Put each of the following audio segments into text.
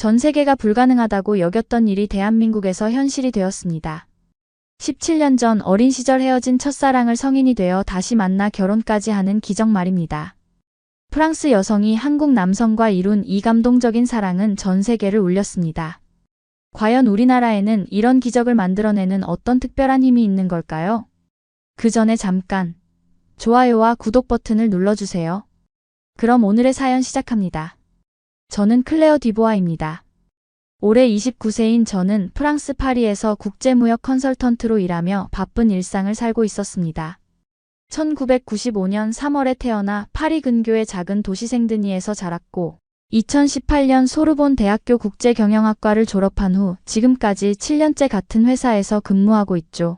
전 세계가 불가능하다고 여겼던 일이 대한민국에서 현실이 되었습니다. 17년 전 어린 시절 헤어진 첫사랑을 성인이 되어 다시 만나 결혼까지 하는 기적 말입니다. 프랑스 여성이 한국 남성과 이룬 이 감동적인 사랑은 전 세계를 울렸습니다. 과연 우리나라에는 이런 기적을 만들어내는 어떤 특별한 힘이 있는 걸까요? 그 전에 잠깐 좋아요와 구독 버튼을 눌러주세요. 그럼 오늘의 사연 시작합니다. 저는 클레어 디보아입니다. 올해 29세인 저는 프랑스 파리에서 국제무역 컨설턴트로 일하며 바쁜 일상을 살고 있었습니다. 1995년 3월에 태어나 파리 근교의 작은 도시 생드니에서 자랐고 2018년 소르본 대학교 국제경영학과를 졸업한 후 지금까지 7년째 같은 회사에서 근무하고 있죠.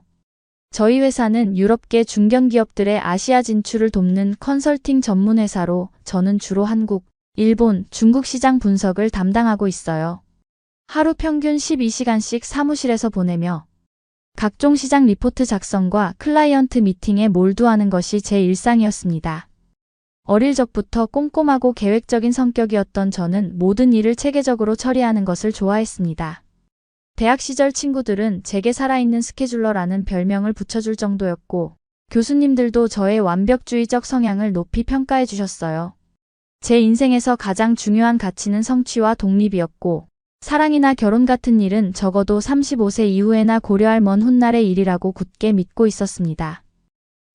저희 회사는 유럽계 중견기업들의 아시아 진출을 돕는 컨설팅 전문 회사로 저는 주로 한국, 일본, 중국 시장 분석을 담당하고 있어요. 하루 평균 12시간씩 사무실에서 보내며 각종 시장 리포트 작성과 클라이언트 미팅에 몰두하는 것이 제 일상이었습니다. 어릴 적부터 꼼꼼하고 계획적인 성격이었던 저는 모든 일을 체계적으로 처리하는 것을 좋아했습니다. 대학 시절 친구들은 제게 살아있는 스케줄러라는 별명을 붙여줄 정도였고 교수님들도 저의 완벽주의적 성향을 높이 평가해 주셨어요. 제 인생에서 가장 중요한 가치는 성취와 독립이었고 사랑이나 결혼 같은 일은 적어도 35세 이후에나 고려할 먼 훗날의 일이라고 굳게 믿고 있었습니다.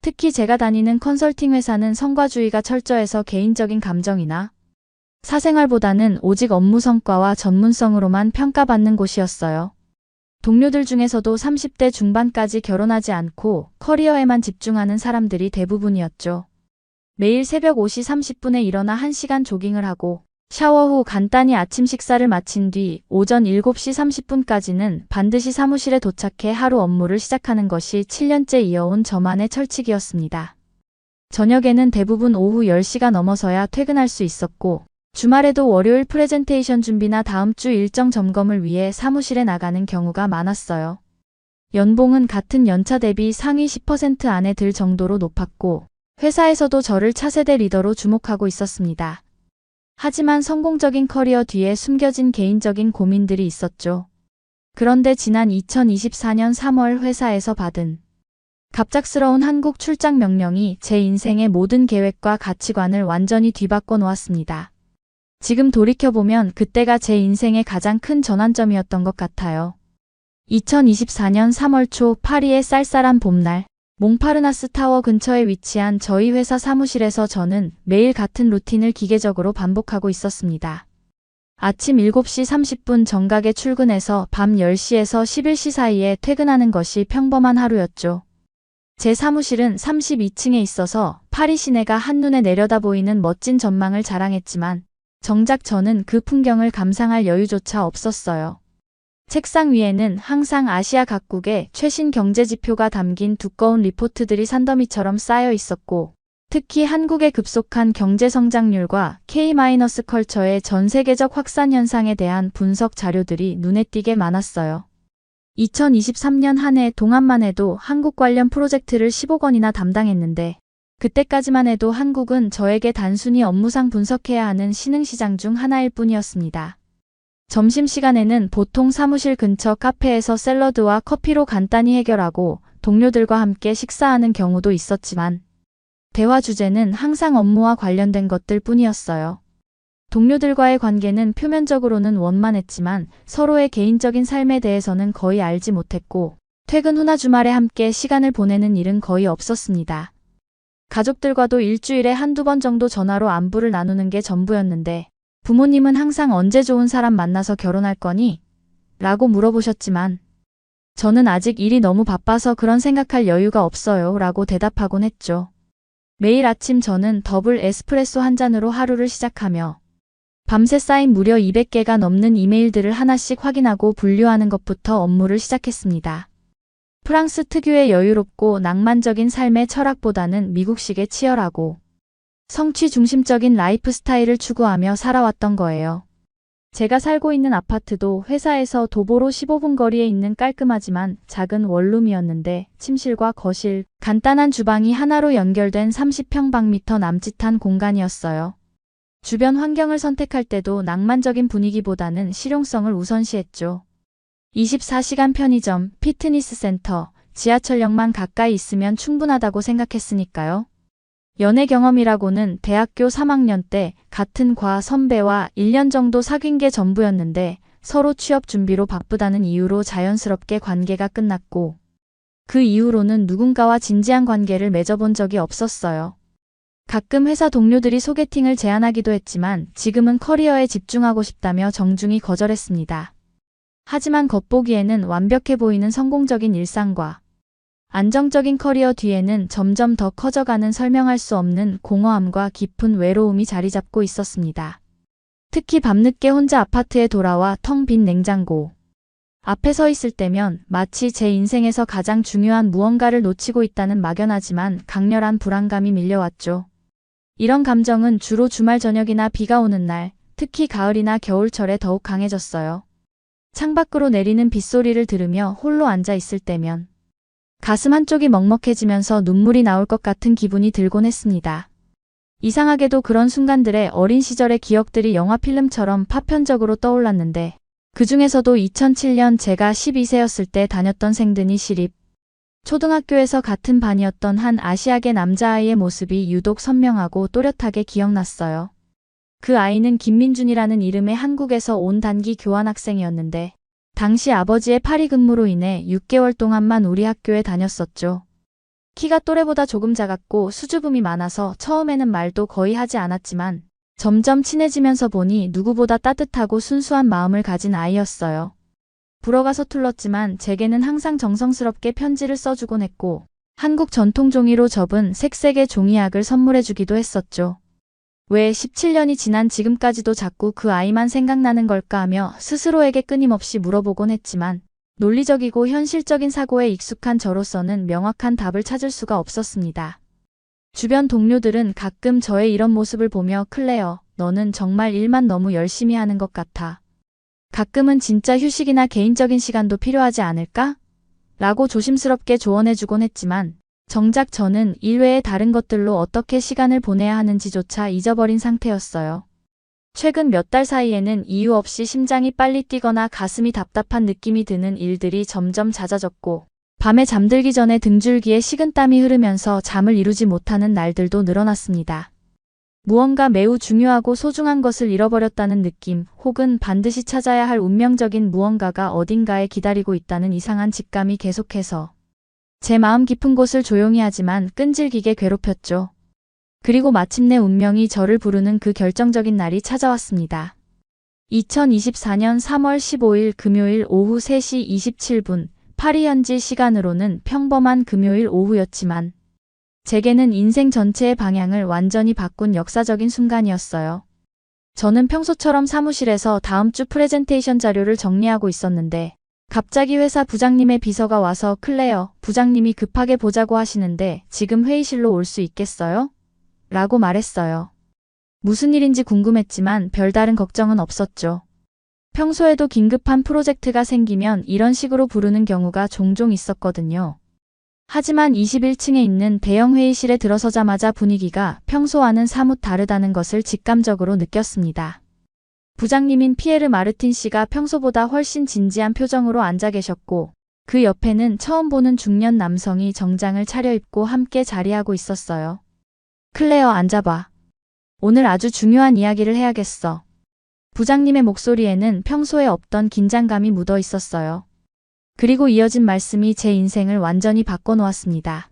특히 제가 다니는 컨설팅 회사는 성과주의가 철저해서 개인적인 감정이나 사생활보다는 오직 업무 성과와 전문성으로만 평가받는 곳이었어요. 동료들 중에서도 30대 중반까지 결혼하지 않고 커리어에만 집중하는 사람들이 대부분이었죠. 매일 새벽 5시 30분에 일어나 1시간 조깅을 하고 샤워 후 간단히 아침 식사를 마친 뒤 오전 7시 30분까지는 반드시 사무실에 도착해 하루 업무를 시작하는 것이 7년째 이어온 저만의 철칙이었습니다. 저녁에는 대부분 오후 10시가 넘어서야 퇴근할 수 있었고 주말에도 월요일 프레젠테이션 준비나 다음 주 일정 점검을 위해 사무실에 나가는 경우가 많았어요. 연봉은 같은 연차 대비 상위 10% 안에 들 정도로 높았고 회사에서도 저를 차세대 리더로 주목하고 있었습니다. 하지만 성공적인 커리어 뒤에 숨겨진 개인적인 고민들이 있었죠. 그런데 지난 2024년 3월 회사에서 받은 갑작스러운 한국 출장 명령이 제 인생의 모든 계획과 가치관을 완전히 뒤바꿔 놓았습니다. 지금 돌이켜보면 그때가 제 인생의 가장 큰 전환점이었던 것 같아요. 2024년 3월 초 파리의 쌀쌀한 봄날, 몽파르나스 타워 근처에 위치한 저희 회사 사무실에서 저는 매일 같은 루틴을 기계적으로 반복하고 있었습니다. 아침 7시 30분 정각에 출근해서 밤 10시에서 11시 사이에 퇴근하는 것이 평범한 하루였죠. 제 사무실은 32층에 있어서 파리 시내가 한눈에 내려다 보이는 멋진 전망을 자랑했지만 정작 저는 그 풍경을 감상할 여유조차 없었어요. 책상 위에는 항상 아시아 각국의 최신 경제 지표가 담긴 두꺼운 리포트들이 산더미처럼 쌓여 있었고 특히 한국의 급속한 경제 성장률과 K-컬처의 전 세계적 확산 현상에 대한 분석 자료들이 눈에 띄게 많았어요. 2023년 한 해 동안만 해도 한국 관련 프로젝트를 10억 원이나 담당했는데 그때까지만 해도 한국은 저에게 단순히 업무상 분석해야 하는 신흥시장 중 하나일 뿐이었습니다. 점심시간에는 보통 사무실 근처 카페에서 샐러드와 커피로 간단히 해결하고 동료들과 함께 식사하는 경우도 있었지만 대화 주제는 항상 업무와 관련된 것들 뿐이었어요. 동료들과의 관계는 표면적으로는 원만했지만 서로의 개인적인 삶에 대해서는 거의 알지 못했고 퇴근 후나 주말에 함께 시간을 보내는 일은 거의 없었습니다. 가족들과도 일주일에 한두 번 정도 전화로 안부를 나누는 게 전부였는데 부모님은 항상 언제 좋은 사람 만나서 결혼할 거니? 라고 물어보셨지만 저는 아직 일이 너무 바빠서 그런 생각할 여유가 없어요 라고 대답하곤 했죠. 매일 아침 저는 더블 에스프레소 한 잔으로 하루를 시작하며 밤새 쌓인 무려 200개가 넘는 이메일들을 하나씩 확인하고 분류하는 것부터 업무를 시작했습니다. 프랑스 특유의 여유롭고 낭만적인 삶의 철학보다는 미국식의 치열하고 성취 중심적인 라이프 스타일을 추구하며 살아왔던 거예요. 제가 살고 있는 아파트도 회사에서 도보로 15분 거리에 있는 깔끔하지만 작은 원룸이었는데 침실과 거실, 간단한 주방이 하나로 연결된 30평방미터 남짓한 공간이었어요. 주변 환경을 선택할 때도 낭만적인 분위기보다는 실용성을 우선시했죠. 24시간 편의점, 피트니스 센터, 지하철역만 가까이 있으면 충분하다고 생각했으니까요. 연애 경험이라고는 대학교 3학년 때 같은 과 선배와 1년 정도 사귄 게 전부였는데 서로 취업 준비로 바쁘다는 이유로 자연스럽게 관계가 끝났고 그 이후로는 누군가와 진지한 관계를 맺어본 적이 없었어요. 가끔 회사 동료들이 소개팅을 제안하기도 했지만 지금은 커리어에 집중하고 싶다며 정중히 거절했습니다. 하지만 겉보기에는 완벽해 보이는 성공적인 일상과 안정적인 커리어 뒤에는 점점 더 커져가는 설명할 수 없는 공허함과 깊은 외로움이 자리 잡고 있었습니다. 특히 밤늦게 혼자 아파트에 돌아와 텅 빈 냉장고 앞에 서 있을 때면 마치 제 인생에서 가장 중요한 무언가를 놓치고 있다는 막연하지만 강렬한 불안감이 밀려왔죠. 이런 감정은 주로 주말 저녁이나 비가 오는 날, 특히 가을이나 겨울철에 더욱 강해졌어요. 창밖으로 내리는 빗소리를 들으며 홀로 앉아 있을 때면 가슴 한쪽이 먹먹해지면서 눈물이 나올 것 같은 기분이 들곤 했습니다. 이상하게도 그런 순간들에 어린 시절의 기억들이 영화 필름처럼 파편적으로 떠올랐는데 그 중에서도 2007년 제가 12세였을 때 다녔던 생드니 시립 초등학교에서 같은 반이었던 한 아시아계 남자아이의 모습이 유독 선명하고 또렷하게 기억났어요. 그 아이는 김민준이라는 이름의 한국에서 온 단기 교환학생이었는데 당시 아버지의 파리 근무로 인해 6개월 동안만 우리 학교에 다녔었죠. 키가 또래보다 조금 작았고 수줍음이 많아서 처음에는 말도 거의 하지 않았지만 점점 친해지면서 보니 누구보다 따뜻하고 순수한 마음을 가진 아이였어요. 불어가 서툴렀지만 제게는 항상 정성스럽게 편지를 써주곤 했고 한국 전통 종이로 접은 색색의 종이약을 선물해주기도 했었죠. 왜 17년이 지난 지금까지도 자꾸 그 아이만 생각나는 걸까 하며 스스로에게 끊임없이 물어보곤 했지만 논리적이고 현실적인 사고에 익숙한 저로서는 명확한 답을 찾을 수가 없었습니다. 주변 동료들은 가끔 저의 이런 모습을 보며 클레어, 너는 정말 일만 너무 열심히 하는 것 같아. 가끔은 진짜 휴식이나 개인적인 시간도 필요하지 않을까? 라고 조심스럽게 조언해주곤 했지만 정작 저는 일 외의 다른 것들로 어떻게 시간을 보내야 하는지조차 잊어버린 상태였어요. 최근 몇 달 사이에는 이유 없이 심장이 빨리 뛰거나 가슴이 답답한 느낌이 드는 일들이 점점 잦아졌고 밤에 잠들기 전에 등줄기에 식은땀이 흐르면서 잠을 이루지 못하는 날들도 늘어났습니다. 무언가 매우 중요하고 소중한 것을 잃어버렸다는 느낌 혹은 반드시 찾아야 할 운명적인 무언가가 어딘가에 기다리고 있다는 이상한 직감이 계속해서 제 마음 깊은 곳을 조용히 하지만 끈질기게 괴롭혔죠. 그리고 마침내 운명이 저를 부르는 그 결정적인 날이 찾아왔습니다. 2024년 3월 15일 금요일 오후 3시 27분, 파리 현지 시간으로는 평범한 금요일 오후였지만 제게는 인생 전체의 방향을 완전히 바꾼 역사적인 순간이었어요. 저는 평소처럼 사무실에서 다음 주 프레젠테이션 자료를 정리하고 있었는데 갑자기 회사 부장님의 비서가 와서 클레어, 부장님이 급하게 보자고 하시는데 지금 회의실로 올 수 있겠어요? 라고 말했어요. 무슨 일인지 궁금했지만 별다른 걱정은 없었죠. 평소에도 긴급한 프로젝트가 생기면 이런 식으로 부르는 경우가 종종 있었거든요. 하지만 21층에 있는 대형 회의실에 들어서자마자 분위기가 평소와는 사뭇 다르다는 것을 직감적으로 느꼈습니다. 부장님인 피에르 마르틴 씨가 평소보다 훨씬 진지한 표정으로 앉아 계셨고 그 옆에는 처음 보는 중년 남성이 정장을 차려입고 함께 자리하고 있었어요. 클레어 앉아봐. 오늘 아주 중요한 이야기를 해야겠어. 부장님의 목소리에는 평소에 없던 긴장감이 묻어 있었어요. 그리고 이어진 말씀이 제 인생을 완전히 바꿔놓았습니다.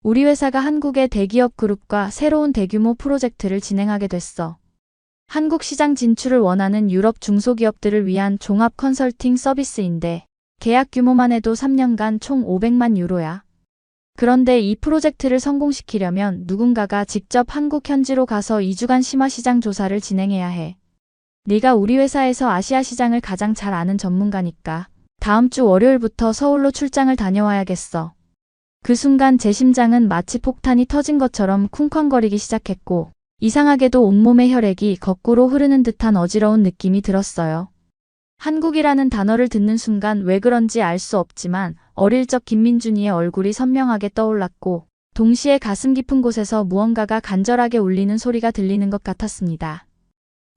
우리 회사가 한국의 대기업 그룹과 새로운 대규모 프로젝트를 진행하게 됐어. 한국 시장 진출을 원하는 유럽 중소기업들을 위한 종합 컨설팅 서비스인데 계약 규모만 해도 3년간 총 500만 유로야. 그런데 이 프로젝트를 성공시키려면 누군가가 직접 한국 현지로 가서 2주간 심화 시장 조사를 진행해야 해. 네가 우리 회사에서 아시아 시장을 가장 잘 아는 전문가니까 다음 주 월요일부터 서울로 출장을 다녀와야겠어. 그 순간 제 심장은 마치 폭탄이 터진 것처럼 쿵쾅거리기 시작했고 이상하게도 온몸의 혈액이 거꾸로 흐르는 듯한 어지러운 느낌이 들었어요. 한국이라는 단어를 듣는 순간 왜 그런지 알 수 없지만 어릴 적 김민준이의 얼굴이 선명하게 떠올랐고 동시에 가슴 깊은 곳에서 무언가가 간절하게 울리는 소리가 들리는 것 같았습니다.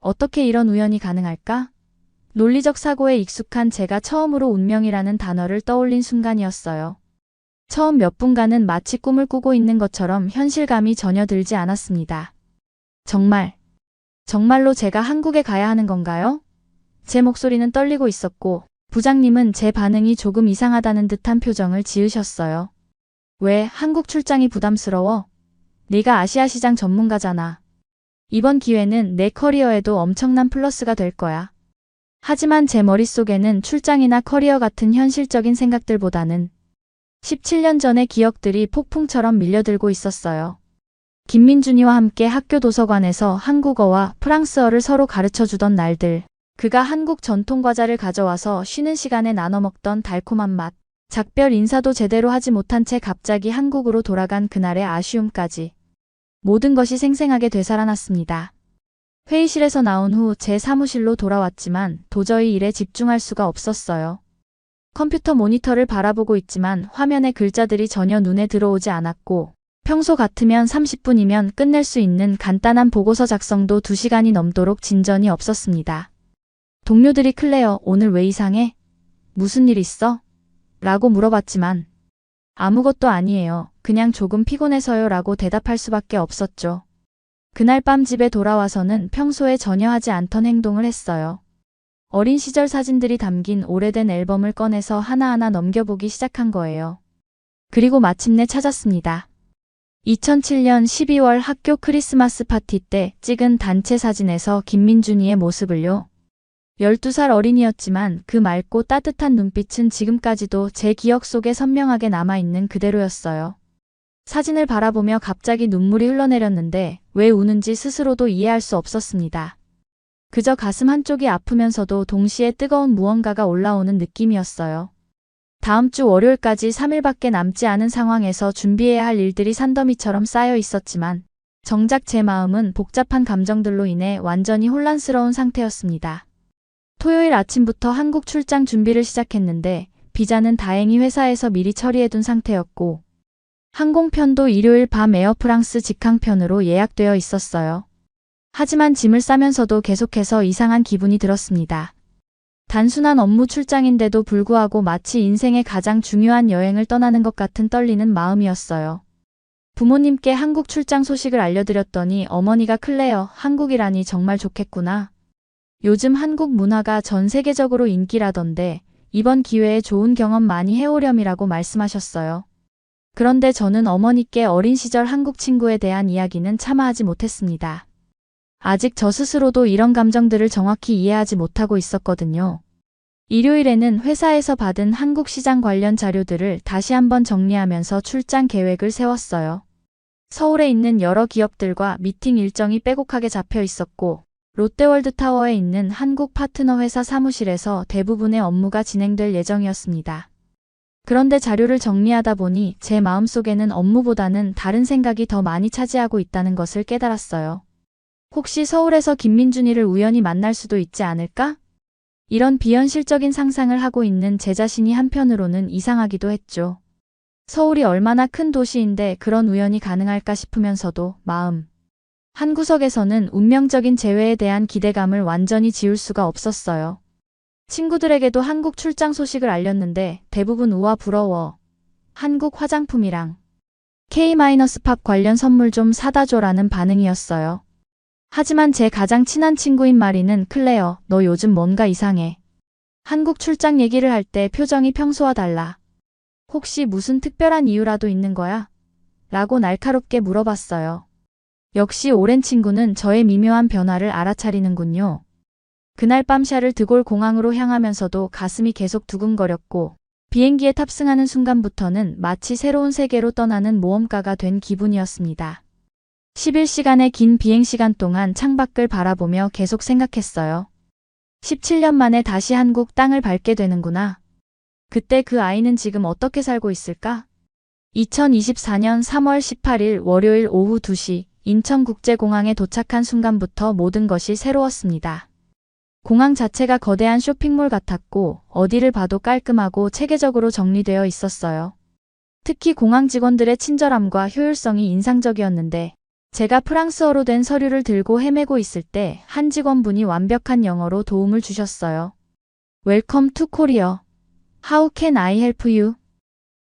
어떻게 이런 우연이 가능할까? 논리적 사고에 익숙한 제가 처음으로 운명이라는 단어를 떠올린 순간이었어요. 처음 몇 분간은 마치 꿈을 꾸고 있는 것처럼 현실감이 전혀 들지 않았습니다. 정말로 제가 한국에 가야 하는 건가요? 제 목소리는 떨리고 있었고 부장님은 제 반응이 조금 이상하다는 듯한 표정을 지으셨어요. 왜 한국 출장이 부담스러워? 네가 아시아 시장 전문가잖아. 이번 기회는 내 커리어에도 엄청난 플러스가 될 거야. 하지만 제 머릿속에는 출장이나 커리어 같은 현실적인 생각들보다는 17년 전의 기억들이 폭풍처럼 밀려들고 있었어요. 김민준이와 함께 학교 도서관에서 한국어와 프랑스어를 서로 가르쳐주던 날들. 그가 한국 전통 과자를 가져와서 쉬는 시간에 나눠 먹던 달콤한 맛. 작별 인사도 제대로 하지 못한 채 갑자기 한국으로 돌아간 그날의 아쉬움까지. 모든 것이 생생하게 되살아났습니다. 회의실에서 나온 후 제 사무실로 돌아왔지만 도저히 일에 집중할 수가 없었어요. 컴퓨터 모니터를 바라보고 있지만 화면에 글자들이 전혀 눈에 들어오지 않았고 평소 같으면 30분이면 끝낼 수 있는 간단한 보고서 작성도 2시간이 넘도록 진전이 없었습니다. 동료들이 클레어, 오늘 왜 이상해? 무슨 일 있어? 라고 물어봤지만 아무것도 아니에요. 그냥 조금 피곤해서요 라고 대답할 수밖에 없었죠. 그날 밤 집에 돌아와서는 평소에 전혀 하지 않던 행동을 했어요. 어린 시절 사진들이 담긴 오래된 앨범을 꺼내서 하나하나 넘겨보기 시작한 거예요. 그리고 마침내 찾았습니다. 2007년 12월 학교 크리스마스 파티 때 찍은 단체 사진에서 김민준이의 모습을요. 12살 어린이였지만 그 맑고 따뜻한 눈빛은 지금까지도 제 기억 속에 선명하게 남아있는 그대로였어요. 사진을 바라보며 갑자기 눈물이 흘러내렸는데 왜 우는지 스스로도 이해할 수 없었습니다. 그저 가슴 한쪽이 아프면서도 동시에 뜨거운 무언가가 올라오는 느낌이었어요. 다음 주 월요일까지 3일밖에 남지 않은 상황에서 준비해야 할 일들이 산더미처럼 쌓여 있었지만 정작 제 마음은 복잡한 감정들로 인해 완전히 혼란스러운 상태였습니다. 토요일 아침부터 한국 출장 준비를 시작했는데 비자는 다행히 회사에서 미리 처리해둔 상태였고 항공편도 일요일 밤 에어프랑스 직항편으로 예약되어 있었어요. 하지만 짐을 싸면서도 계속해서 이상한 기분이 들었습니다. 단순한 업무 출장인데도 불구하고 마치 인생의 가장 중요한 여행을 떠나는 것 같은 떨리는 마음이었어요. 부모님께 한국 출장 소식을 알려드렸더니 어머니가 클레어, 한국이라니 정말 좋겠구나. 요즘 한국 문화가 전 세계적으로 인기라던데 이번 기회에 좋은 경험 많이 해오렴이라고 말씀하셨어요. 그런데 저는 어머니께 어린 시절 한국 친구에 대한 이야기는 차마 하지 못했습니다. 아직 저 스스로도 이런 감정들을 정확히 이해하지 못하고 있었거든요. 일요일에는 회사에서 받은 한국 시장 관련 자료들을 다시 한번 정리하면서 출장 계획을 세웠어요. 서울에 있는 여러 기업들과 미팅 일정이 빼곡하게 잡혀 있었고 롯데월드타워에 있는 한국 파트너 회사 사무실에서 대부분의 업무가 진행될 예정이었습니다. 그런데 자료를 정리하다 보니 제 마음속에는 업무보다는 다른 생각이 더 많이 차지하고 있다는 것을 깨달았어요. 혹시 서울에서 김민준이를 우연히 만날 수도 있지 않을까? 이런 비현실적인 상상을 하고 있는 제 자신이 한편으로는 이상하기도 했죠. 서울이 얼마나 큰 도시인데 그런 우연이 가능할까 싶으면서도 마음 한구석에서는 운명적인 재회에 대한 기대감을 완전히 지울 수가 없었어요. 친구들에게도 한국 출장 소식을 알렸는데 대부분 우와 부러워. 한국 화장품이랑 K-팝 관련 선물 좀 사다 줘라는 반응이었어요. 하지만 제 가장 친한 친구인 마리는 클레어, 너 요즘 뭔가 이상해. 한국 출장 얘기를 할 때 표정이 평소와 달라. 혹시 무슨 특별한 이유라도 있는 거야? 라고 날카롭게 물어봤어요. 역시 오랜 친구는 저의 미묘한 변화를 알아차리는군요. 그날 밤 샤를 드골 공항으로 향하면서도 가슴이 계속 두근거렸고 비행기에 탑승하는 순간부터는 마치 새로운 세계로 떠나는 모험가가 된 기분이었습니다. 11시간의 긴 비행시간 동안 창밖을 바라보며 계속 생각했어요. 17년 만에 다시 한국 땅을 밟게 되는구나. 그때 그 아이는 지금 어떻게 살고 있을까? 2024년 3월 18일 월요일 오후 2시 인천국제공항에 도착한 순간부터 모든 것이 새로웠습니다. 공항 자체가 거대한 쇼핑몰 같았고 어디를 봐도 깔끔하고 체계적으로 정리되어 있었어요. 특히 공항 직원들의 친절함과 효율성이 인상적이었는데 제가 프랑스어로 된 서류를 들고 헤매고 있을 때 한 직원분이 완벽한 영어로 도움을 주셨어요. Welcome to Korea. How can I help you?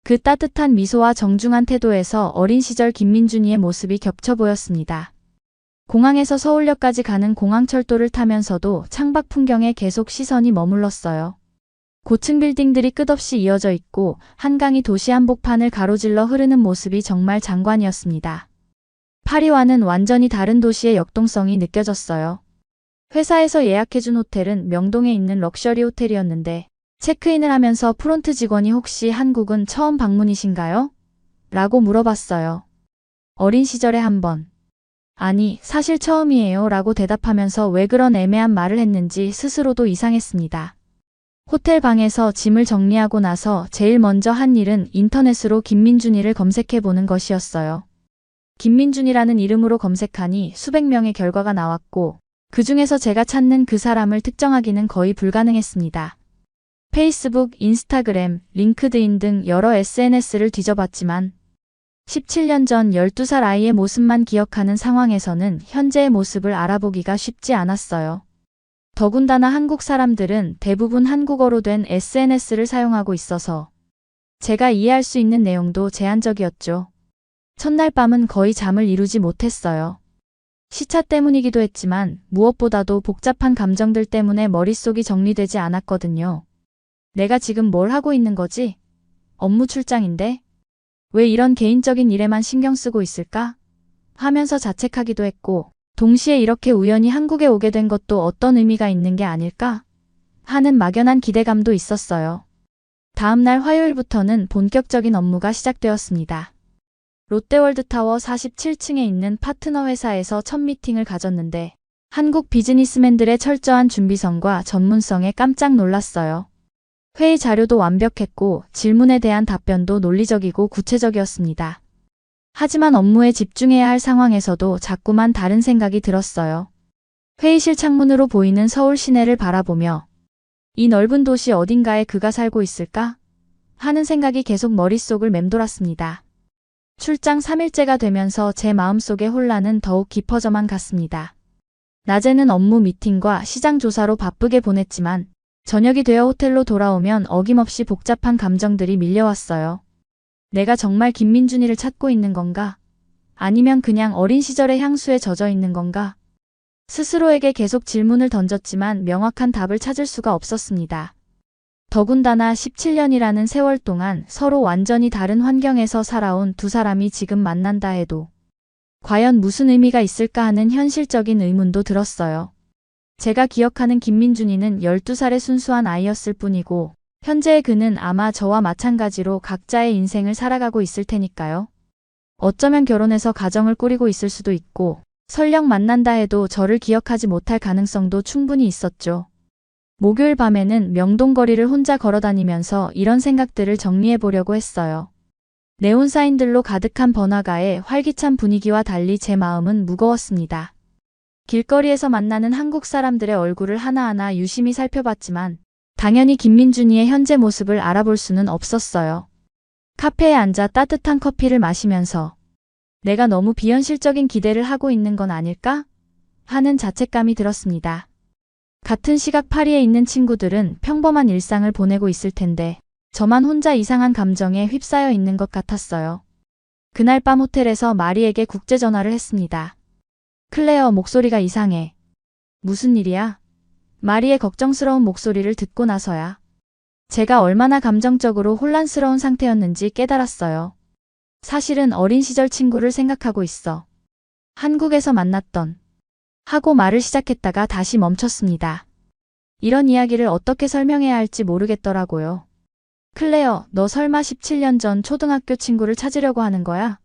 그 따뜻한 미소와 정중한 태도에서 어린 시절 김민준이의 모습이 겹쳐 보였습니다. 공항에서 서울역까지 가는 공항철도를 타면서도 창밖 풍경에 계속 시선이 머물렀어요. 고층 빌딩들이 끝없이 이어져 있고 한강이 도시 한복판을 가로질러 흐르는 모습이 정말 장관이었습니다. 파리와는 완전히 다른 도시의 역동성이 느껴졌어요. 회사에서 예약해준 호텔은 명동에 있는 럭셔리 호텔이었는데 체크인을 하면서 프론트 직원이 혹시 한국은 처음 방문이신가요? 라고 물어봤어요. 어린 시절에 한 번. 아니, 사실 처음이에요 라고 대답하면서 왜 그런 애매한 말을 했는지 스스로도 이상했습니다. 호텔 방에서 짐을 정리하고 나서 제일 먼저 한 일은 인터넷으로 김민준이를 검색해보는 것이었어요. 김민준이라는 이름으로 검색하니 수백 명의 결과가 나왔고 그 중에서 제가 찾는 그 사람을 특정하기는 거의 불가능했습니다. 페이스북, 인스타그램, 링크드인 등 여러 SNS를 뒤져봤지만 17년 전 12살 아이의 모습만 기억하는 상황에서는 현재의 모습을 알아보기가 쉽지 않았어요. 더군다나 한국 사람들은 대부분 한국어로 된 SNS를 사용하고 있어서 제가 이해할 수 있는 내용도 제한적이었죠. 첫날 밤은 거의 잠을 이루지 못했어요. 시차 때문이기도 했지만 무엇보다도 복잡한 감정들 때문에 머릿속이 정리되지 않았거든요. 내가 지금 뭘 하고 있는 거지? 업무 출장인데? 왜 이런 개인적인 일에만 신경 쓰고 있을까? 하면서 자책하기도 했고, 동시에 이렇게 우연히 한국에 오게 된 것도 어떤 의미가 있는 게 아닐까? 하는 막연한 기대감도 있었어요. 다음 날 화요일부터는 본격적인 업무가 시작되었습니다. 롯데월드타워 47층에 있는 파트너 회사에서 첫 미팅을 가졌는데 한국 비즈니스맨들의 철저한 준비성과 전문성에 깜짝 놀랐어요. 회의 자료도 완벽했고 질문에 대한 답변도 논리적이고 구체적이었습니다. 하지만 업무에 집중해야 할 상황에서도 자꾸만 다른 생각이 들었어요. 회의실 창문으로 보이는 서울 시내를 바라보며 이 넓은 도시 어딘가에 그가 살고 있을까? 하는 생각이 계속 머릿속을 맴돌았습니다. 출장 3일째가 되면서 제 마음속의 혼란은 더욱 깊어져만 갔습니다. 낮에는 업무 미팅과 시장 조사로 바쁘게 보냈지만 저녁이 되어 호텔로 돌아오면 어김없이 복잡한 감정들이 밀려왔어요. 내가 정말 김민준이를 찾고 있는 건가? 아니면 그냥 어린 시절의 향수에 젖어 있는 건가? 스스로에게 계속 질문을 던졌지만 명확한 답을 찾을 수가 없었습니다. 더군다나 17년이라는 세월 동안 서로 완전히 다른 환경에서 살아온 두 사람이 지금 만난다 해도 과연 무슨 의미가 있을까 하는 현실적인 의문도 들었어요. 제가 기억하는 김민준이는 12살의 순수한 아이였을 뿐이고 현재의 그는 아마 저와 마찬가지로 각자의 인생을 살아가고 있을 테니까요. 어쩌면 결혼해서 가정을 꾸리고 있을 수도 있고 설령 만난다 해도 저를 기억하지 못할 가능성도 충분히 있었죠. 목요일 밤에는 명동거리를 혼자 걸어다니면서 이런 생각들을 정리해보려고 했어요. 네온사인들로 가득한 번화가의 활기찬 분위기와 달리 제 마음은 무거웠습니다. 길거리에서 만나는 한국 사람들의 얼굴을 하나하나 유심히 살펴봤지만 당연히 김민준이의 현재 모습을 알아볼 수는 없었어요. 카페에 앉아 따뜻한 커피를 마시면서 내가 너무 비현실적인 기대를 하고 있는 건 아닐까? 하는 자책감이 들었습니다. 같은 시각 파리에 있는 친구들은 평범한 일상을 보내고 있을 텐데 저만 혼자 이상한 감정에 휩싸여 있는 것 같았어요. 그날 밤 호텔에서 마리에게 국제전화를 했습니다. 클레어, 목소리가 이상해. 무슨 일이야? 마리의 걱정스러운 목소리를 듣고 나서야 제가 얼마나 감정적으로 혼란스러운 상태였는지 깨달았어요. 사실은 어린 시절 친구를 생각하고 있어. 한국에서 만났던 하고 말을 시작했다가 다시 멈췄습니다. 이런 이야기를 어떻게 설명해야 할지 모르겠더라고요. 클레어, 너 설마 17년 전 초등학교 친구를 찾으려고 하는 거야?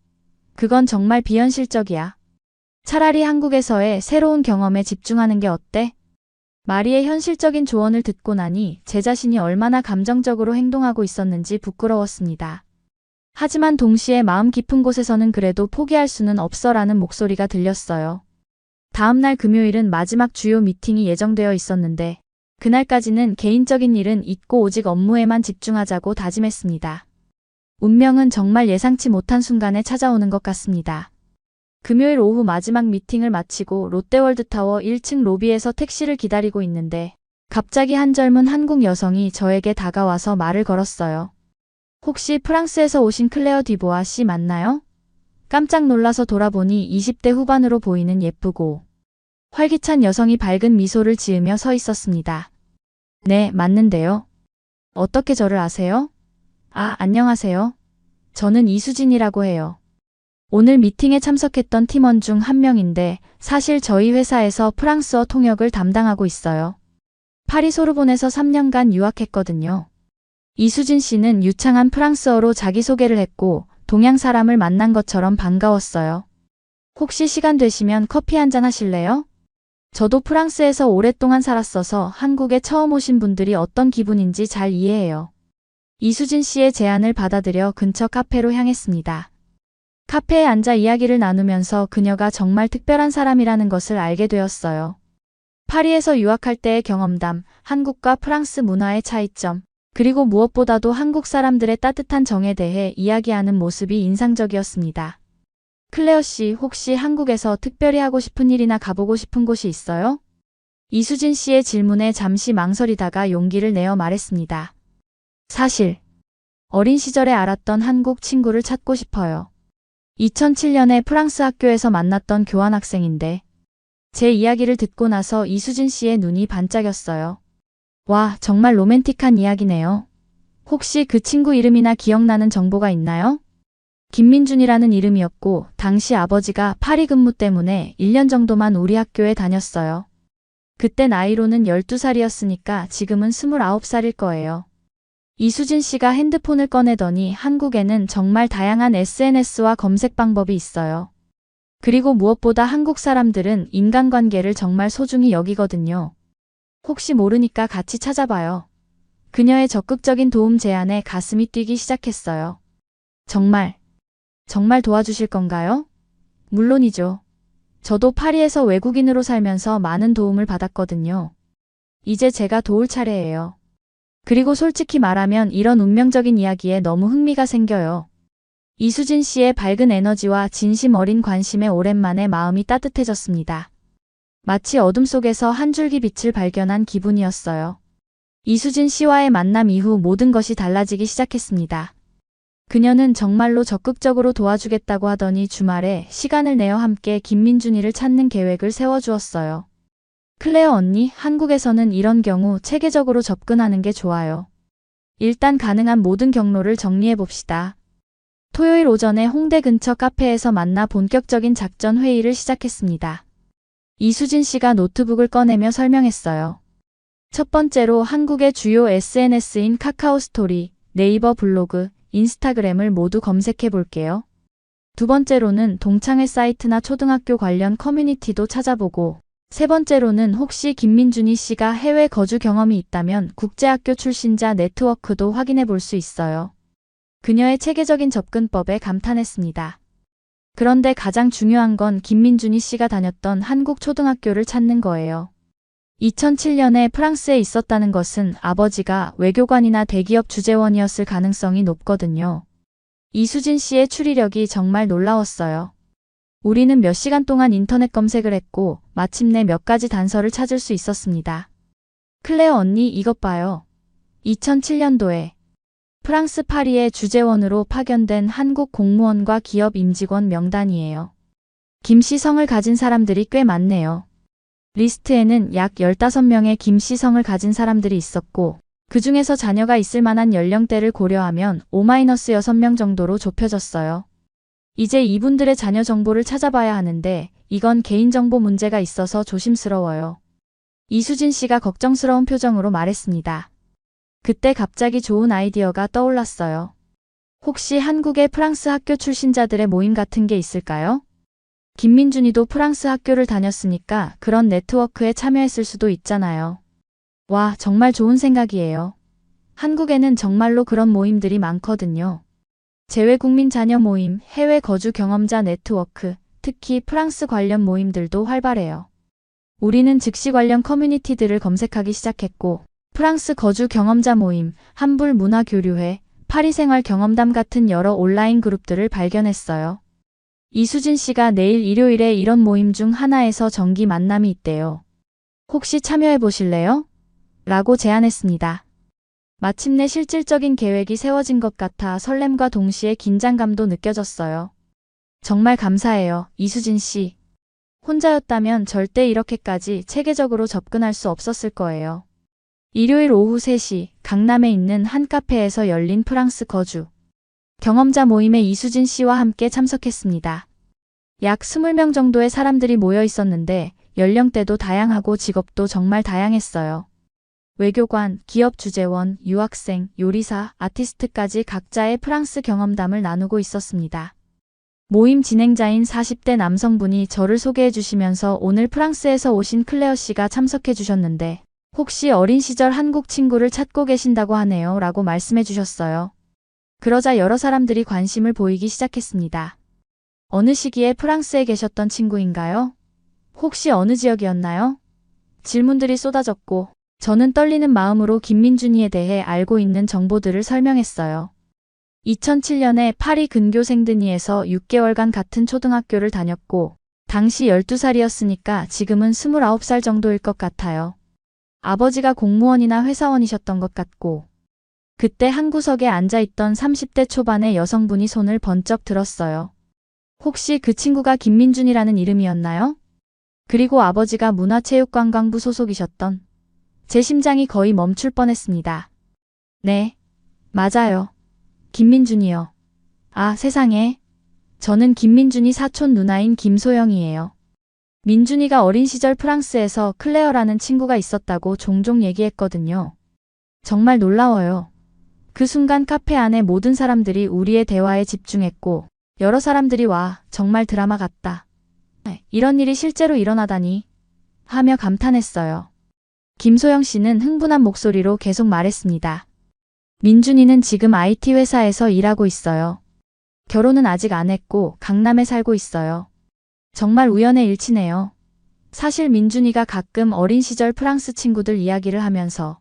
그건 정말 비현실적이야. 차라리 한국에서의 새로운 경험에 집중하는 게 어때? 마리의 현실적인 조언을 듣고 나니 제 자신이 얼마나 감정적으로 행동하고 있었는지 부끄러웠습니다. 하지만 동시에 마음 깊은 곳에서는 그래도 포기할 수는 없어라는 목소리가 들렸어요. 다음 날 금요일은 마지막 주요 미팅이 예정되어 있었는데 그날까지는 개인적인 일은 잊고 오직 업무에만 집중하자고 다짐했습니다. 운명은 정말 예상치 못한 순간에 찾아오는 것 같습니다. 금요일 오후 마지막 미팅을 마치고 롯데월드타워 1층 로비에서 택시를 기다리고 있는데 갑자기 한 젊은 한국 여성이 저에게 다가와서 말을 걸었어요. 혹시 프랑스에서 오신 클레어 디보아 씨 맞나요? 깜짝 놀라서 돌아보니 20대 후반으로 보이는 예쁘고 활기찬 여성이 밝은 미소를 지으며 서 있었습니다. 네, 맞는데요. 어떻게 저를 아세요? 아, 안녕하세요. 저는 이수진이라고 해요. 오늘 미팅에 참석했던 팀원 중 한 명인데 사실 저희 회사에서 프랑스어 통역을 담당하고 있어요. 파리 소르본에서 3년간 유학했거든요. 이수진 씨는 유창한 프랑스어로 자기소개를 했고 동양 사람을 만난 것처럼 반가웠어요. 혹시 시간 되시면 커피 한잔 하실래요? 저도 프랑스에서 오랫동안 살았어서 한국에 처음 오신 분들이 어떤 기분인지 잘 이해해요. 이수진 씨의 제안을 받아들여 근처 카페로 향했습니다. 카페에 앉아 이야기를 나누면서 그녀가 정말 특별한 사람이라는 것을 알게 되었어요. 파리에서 유학할 때의 경험담, 한국과 프랑스 문화의 차이점, 그리고 무엇보다도 한국 사람들의 따뜻한 정에 대해 이야기하는 모습이 인상적이었습니다. 클레어 씨, 혹시 한국에서 특별히 하고 싶은 일이나 가보고 싶은 곳이 있어요? 이수진 씨의 질문에 잠시 망설이다가 용기를 내어 말했습니다. 사실, 어린 시절에 알았던 한국 친구를 찾고 싶어요. 2007년에 프랑스 학교에서 만났던 교환학생인데 제 이야기를 듣고 나서 이수진 씨의 눈이 반짝였어요. 와, 정말 로맨틱한 이야기네요. 혹시 그 친구 이름이나 기억나는 정보가 있나요? 김민준이라는 이름이었고 당시 아버지가 파리 근무 때문에 1년 정도만 우리 학교에 다녔어요. 그때 나이로는 12살이었으니까 지금은 29살일 거예요. 이수진 씨가 핸드폰을 꺼내더니 한국에는 정말 다양한 SNS와 검색 방법이 있어요. 그리고 무엇보다 한국 사람들은 인간관계를 정말 소중히 여기거든요. 혹시 모르니까 같이 찾아봐요. 그녀의 적극적인 도움 제안에 가슴이 뛰기 시작했어요. 정말 도와주실 건가요? 물론이죠. 저도 파리에서 외국인으로 살면서 많은 도움을 받았거든요. 이제 제가 도울 차례예요. 그리고 솔직히 말하면 이런 운명적인 이야기에 너무 흥미가 생겨요. 이수진 씨의 밝은 에너지와 진심 어린 관심에 오랜만에 마음이 따뜻해졌습니다. 마치 어둠 속에서 한 줄기 빛을 발견한 기분이었어요. 이수진 씨와의 만남 이후 모든 것이 달라지기 시작했습니다. 그녀는 정말로 적극적으로 도와주겠다고 하더니 주말에 시간을 내어 함께 김민준이를 찾는 계획을 세워주었어요. 클레어 언니, 한국에서는 이런 경우 체계적으로 접근하는 게 좋아요. 일단 가능한 모든 경로를 정리해 봅시다. 토요일 오전에 홍대 근처 카페에서 만나 본격적인 작전 회의를 시작했습니다. 이수진 씨가 노트북을 꺼내며 설명했어요. 첫 번째로 한국의 주요 SNS인 카카오 스토리, 네이버 블로그, 인스타그램을 모두 검색해 볼게요. 두 번째로는 동창회 사이트나 초등학교 관련 커뮤니티도 찾아보고, 세 번째로는 혹시 김민준이 씨가 해외 거주 경험이 있다면 국제학교 출신자 네트워크도 확인해 볼 수 있어요. 그녀의 체계적인 접근법에 감탄했습니다. 그런데 가장 중요한 건 김민준이 씨가 다녔던 한국 초등학교를 찾는 거예요. 2007년에 프랑스에 있었다는 것은 아버지가 외교관이나 대기업 주재원이었을 가능성이 높거든요. 이수진 씨의 추리력이 정말 놀라웠어요. 우리는 몇 시간 동안 인터넷 검색을 했고 마침내 몇 가지 단서를 찾을 수 있었습니다. 클레어 언니, 이것 봐요. 2007년도에 프랑스 파리의 주재원으로 파견된 한국 공무원과 기업 임직원 명단이에요. 김씨 성을 가진 사람들이 꽤 많네요. 리스트에는 약 15명의 김씨 성을 가진 사람들이 있었고 그 중에서 자녀가 있을 만한 연령대를 고려하면 5-6명 정도로 좁혀졌어요. 이제 이분들의 자녀 정보를 찾아봐야 하는데 이건 개인정보 문제가 있어서 조심스러워요. 이수진 씨가 걱정스러운 표정으로 말했습니다. 그때 갑자기 좋은 아이디어가 떠올랐어요. 혹시 한국의 프랑스 학교 출신자들의 모임 같은 게 있을까요? 김민준이도 프랑스 학교를 다녔으니까 그런 네트워크에 참여했을 수도 있잖아요. 와, 정말 좋은 생각이에요. 한국에는 정말로 그런 모임들이 많거든요. 재외국민 자녀 모임, 해외 거주 경험자 네트워크, 특히 프랑스 관련 모임들도 활발해요. 우리는 즉시 관련 커뮤니티들을 검색하기 시작했고 프랑스 거주 경험자 모임, 한불 문화 교류회, 파리 생활 경험담 같은 여러 온라인 그룹들을 발견했어요. 이수진 씨가 내일 일요일에 이런 모임 중 하나에서 정기 만남이 있대요. 혹시 참여해 보실래요? 라고 제안했습니다. 마침내 실질적인 계획이 세워진 것 같아 설렘과 동시에 긴장감도 느껴졌어요. 정말 감사해요, 이수진 씨. 혼자였다면 절대 이렇게까지 체계적으로 접근할 수 없었을 거예요. 일요일 오후 3시 강남에 있는 한 카페에서 열린 프랑스 거주 경험자 모임에 이수진 씨와 함께 참석했습니다. 약 20명 정도의 사람들이 모여 있었는데 연령대도 다양하고 직업도 정말 다양했어요. 외교관, 기업 주재원, 유학생, 요리사, 아티스트까지 각자의 프랑스 경험담을 나누고 있었습니다. 모임 진행자인 40대 남성분이 저를 소개해 주시면서 오늘 프랑스에서 오신 클레어 씨가 참석해 주셨는데 혹시 어린 시절 한국 친구를 찾고 계신다고 하네요 라고 말씀해 주셨어요. 그러자 여러 사람들이 관심을 보이기 시작했습니다. 어느 시기에 프랑스에 계셨던 친구인가요? 혹시 어느 지역이었나요? 질문들이 쏟아졌고 저는 떨리는 마음으로 김민준이에 대해 알고 있는 정보들을 설명했어요. 2007년에 파리 근교 생드니에서 6개월간 같은 초등학교를 다녔고 당시 12살이었으니까 지금은 29살 정도일 것 같아요. 아버지가 공무원이나 회사원이셨던 것 같고 그때 한 구석에 앉아있던 30대 초반의 여성분이 손을 번쩍 들었어요. 혹시 그 친구가 김민준이라는 이름이었나요? 그리고 아버지가 문화체육관광부 소속이셨던 제 심장이 거의 멈출 뻔했습니다. 네, 맞아요. 김민준이요. 아, 세상에. 저는 김민준이 사촌 누나인 김소영이에요. 민준이가 어린 시절 프랑스에서 클레어라는 친구가 있었다고 종종 얘기했거든요. 정말 놀라워요. 그 순간 카페 안에 모든 사람들이 우리의 대화에 집중했고 여러 사람들이 와, 정말 드라마 같다. 이런 일이 실제로 일어나다니 하며 감탄했어요. 김소영 씨는 흥분한 목소리로 계속 말했습니다. 민준이는 지금 IT 회사에서 일하고 있어요. 결혼은 아직 안 했고 강남에 살고 있어요. 정말 우연의 일치네요. 사실 민준이가 가끔 어린 시절 프랑스 친구들 이야기를 하면서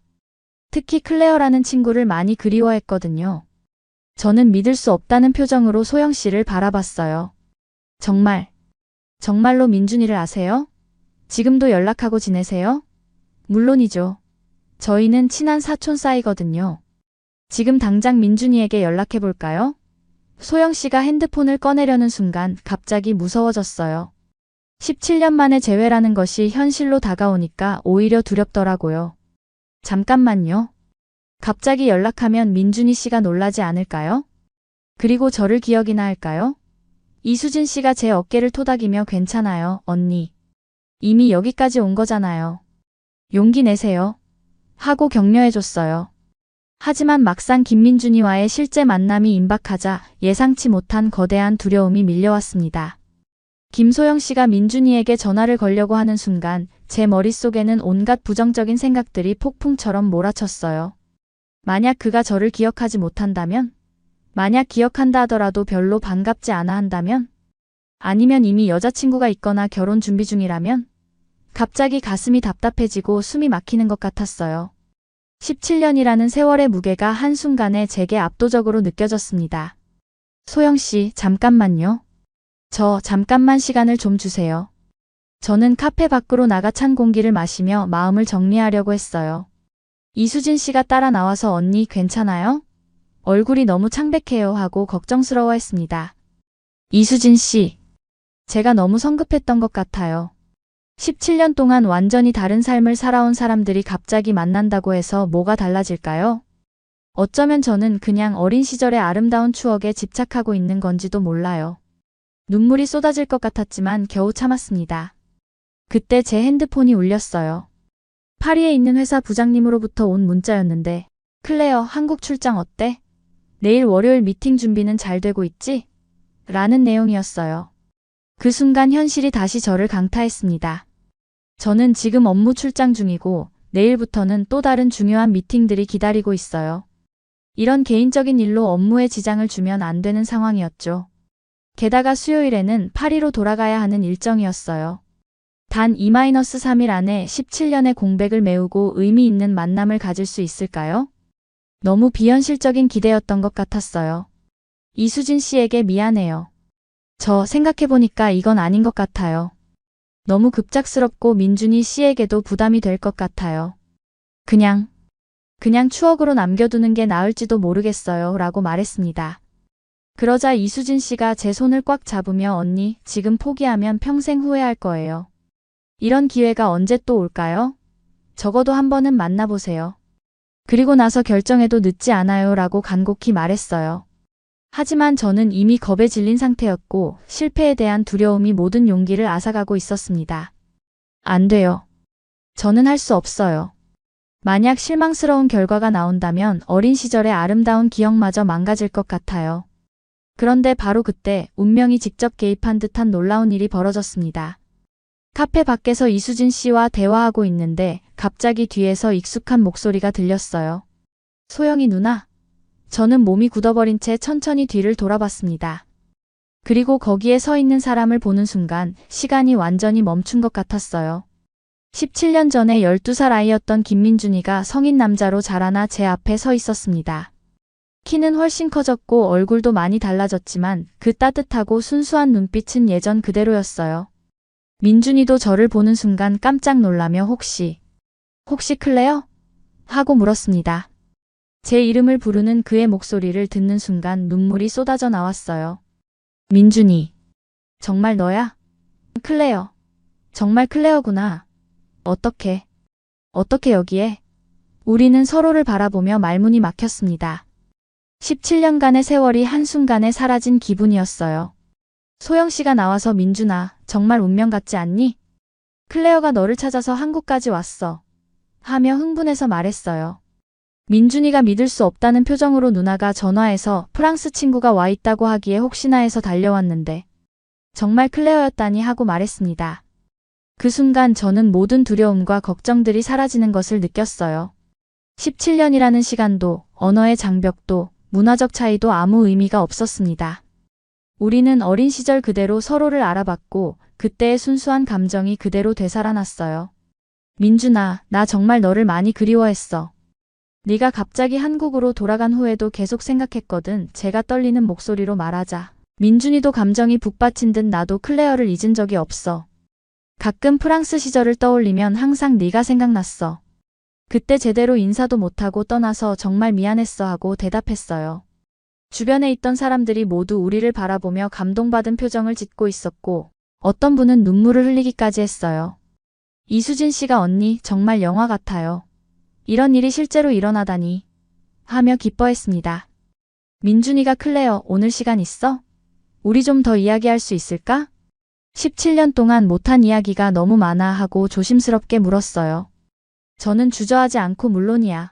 특히 클레어라는 친구를 많이 그리워했거든요. 저는 믿을 수 없다는 표정으로 소영 씨를 바라봤어요. 정말로 민준이를 아세요? 지금도 연락하고 지내세요? 물론이죠. 저희는 친한 사촌 사이거든요. 지금 당장 민준이에게 연락해볼까요? 소영 씨가 핸드폰을 꺼내려는 순간 갑자기 무서워졌어요. 17년 만에 재회라는 것이 현실로 다가오니까 오히려 두렵더라고요. 잠깐만요. 갑자기 연락하면 민준이 씨가 놀라지 않을까요? 그리고 저를 기억이나 할까요? 이수진 씨가 제 어깨를 토닥이며 괜찮아요, 언니. 이미 여기까지 온 거잖아요. 용기 내세요. 하고 격려해줬어요. 하지만 막상 김민준이와의 실제 만남이 임박하자 예상치 못한 거대한 두려움이 밀려왔습니다. 김소영 씨가 민준이에게 전화를 걸려고 하는 순간 제 머릿속에는 온갖 부정적인 생각들이 폭풍처럼 몰아쳤어요. 만약 그가 저를 기억하지 못한다면? 만약 기억한다 하더라도 별로 반갑지 않아 한다면? 아니면 이미 여자친구가 있거나 결혼 준비 중이라면? 갑자기 가슴이 답답해지고 숨이 막히는 것 같았어요. 17년이라는 세월의 무게가 한순간에 제게 압도적으로 느껴졌습니다. 소영 씨, 잠깐만요. 잠깐만 시간을 좀 주세요. 저는 카페 밖으로 나가 찬 공기를 마시며 마음을 정리하려고 했어요. 이수진 씨가 따라 나와서 언니 괜찮아요? 얼굴이 너무 창백해요 하고 걱정스러워했습니다. 이수진 씨, 제가 너무 성급했던 것 같아요. 17년 동안 완전히 다른 삶을 살아온 사람들이 갑자기 만난다고 해서 뭐가 달라질까요? 어쩌면 저는 그냥 어린 시절의 아름다운 추억에 집착하고 있는 건지도 몰라요. 눈물이 쏟아질 것 같았지만 겨우 참았습니다. 그때 제 핸드폰이 울렸어요. 파리에 있는 회사 부장님으로부터 온 문자였는데 클레어 한국 출장 어때? 내일 월요일 미팅 준비는 잘 되고 있지? 라는 내용이었어요. 그 순간 현실이 다시 저를 강타했습니다. 저는 지금 업무 출장 중이고 내일부터는 또 다른 중요한 미팅들이 기다리고 있어요. 이런 개인적인 일로 업무에 지장을 주면 안 되는 상황이었죠. 게다가 수요일에는 파리로 돌아가야 하는 일정이었어요. 단 2-3일 안에 17년의 공백을 메우고 의미 있는 만남을 가질 수 있을까요? 너무 비현실적인 기대였던 것 같았어요. 이수진 씨에게 미안해요. 저 생각해보니까 이건 아닌 것 같아요. 너무 급작스럽고 민준이 씨에게도 부담이 될 것 같아요. 그냥 추억으로 남겨두는 게 나을지도 모르겠어요. 라고 말했습니다. 그러자 이수진 씨가 제 손을 꽉 잡으며 언니, 지금 포기하면 평생 후회할 거예요. 이런 기회가 언제 또 올까요? 적어도 한 번은 만나보세요. 그리고 나서 결정해도 늦지 않아요. 라고 간곡히 말했어요. 하지만 저는 이미 겁에 질린 상태였고 실패에 대한 두려움이 모든 용기를 앗아가고 있었습니다. 안 돼요. 저는 할 수 없어요. 만약 실망스러운 결과가 나온다면 어린 시절의 아름다운 기억마저 망가질 것 같아요. 그런데 바로 그때 운명이 직접 개입한 듯한 놀라운 일이 벌어졌습니다. 카페 밖에서 이수진 씨와 대화하고 있는데 갑자기 뒤에서 익숙한 목소리가 들렸어요. 소영이 누나. 저는 몸이 굳어버린 채 천천히 뒤를 돌아봤습니다. 그리고 거기에 서 있는 사람을 보는 순간 시간이 완전히 멈춘 것 같았어요. 17년 전에 12살 아이였던 김민준이가 성인 남자로 자라나 제 앞에 서 있었습니다. 키는 훨씬 커졌고 얼굴도 많이 달라졌지만 그 따뜻하고 순수한 눈빛은 예전 그대로였어요. 민준이도 저를 보는 순간 깜짝 놀라며 혹시 클레어? 하고 물었습니다. 제 이름을 부르는 그의 목소리를 듣는 순간 눈물이 쏟아져 나왔어요. 민준이. 정말 너야? 클레어. 정말 클레어구나. 어떻게 여기에? 우리는 서로를 바라보며 말문이 막혔습니다. 17년간의 세월이 한순간에 사라진 기분이었어요. 소영 씨가 나와서 민준아, 정말 운명 같지 않니? 클레어가 너를 찾아서 한국까지 왔어. 하며 흥분해서 말했어요. 민준이가 믿을 수 없다는 표정으로 누나가 전화해서 프랑스 친구가 와 있다고 하기에 혹시나 해서 달려왔는데 정말 클레어였다니 하고 말했습니다. 그 순간 저는 모든 두려움과 걱정들이 사라지는 것을 느꼈어요. 17년이라는 시간도, 언어의 장벽도, 문화적 차이도 아무 의미가 없었습니다. 우리는 어린 시절 그대로 서로를 알아봤고 그때의 순수한 감정이 그대로 되살아났어요. 민준아, 나 정말 너를 많이 그리워했어. 네가 갑자기 한국으로 돌아간 후에도 계속 생각했거든. 제가 떨리는 목소리로 말하자. 민준이도 감정이 북받친 듯 나도 클레어를 잊은 적이 없어. 가끔 프랑스 시절을 떠올리면 항상 네가 생각났어. 그때 제대로 인사도 못하고 떠나서 정말 미안했어 하고 대답했어요. 주변에 있던 사람들이 모두 우리를 바라보며 감동받은 표정을 짓고 있었고 어떤 분은 눈물을 흘리기까지 했어요. 이수진 씨가 언니 정말 영화 같아요. 이런 일이 실제로 일어나다니 하며 기뻐했습니다. 민준이가 클레어 오늘 시간 있어? 우리 좀 더 이야기할 수 있을까? 17년 동안 못한 이야기가 너무 많아 하고 조심스럽게 물었어요. 저는 주저하지 않고 물론이야.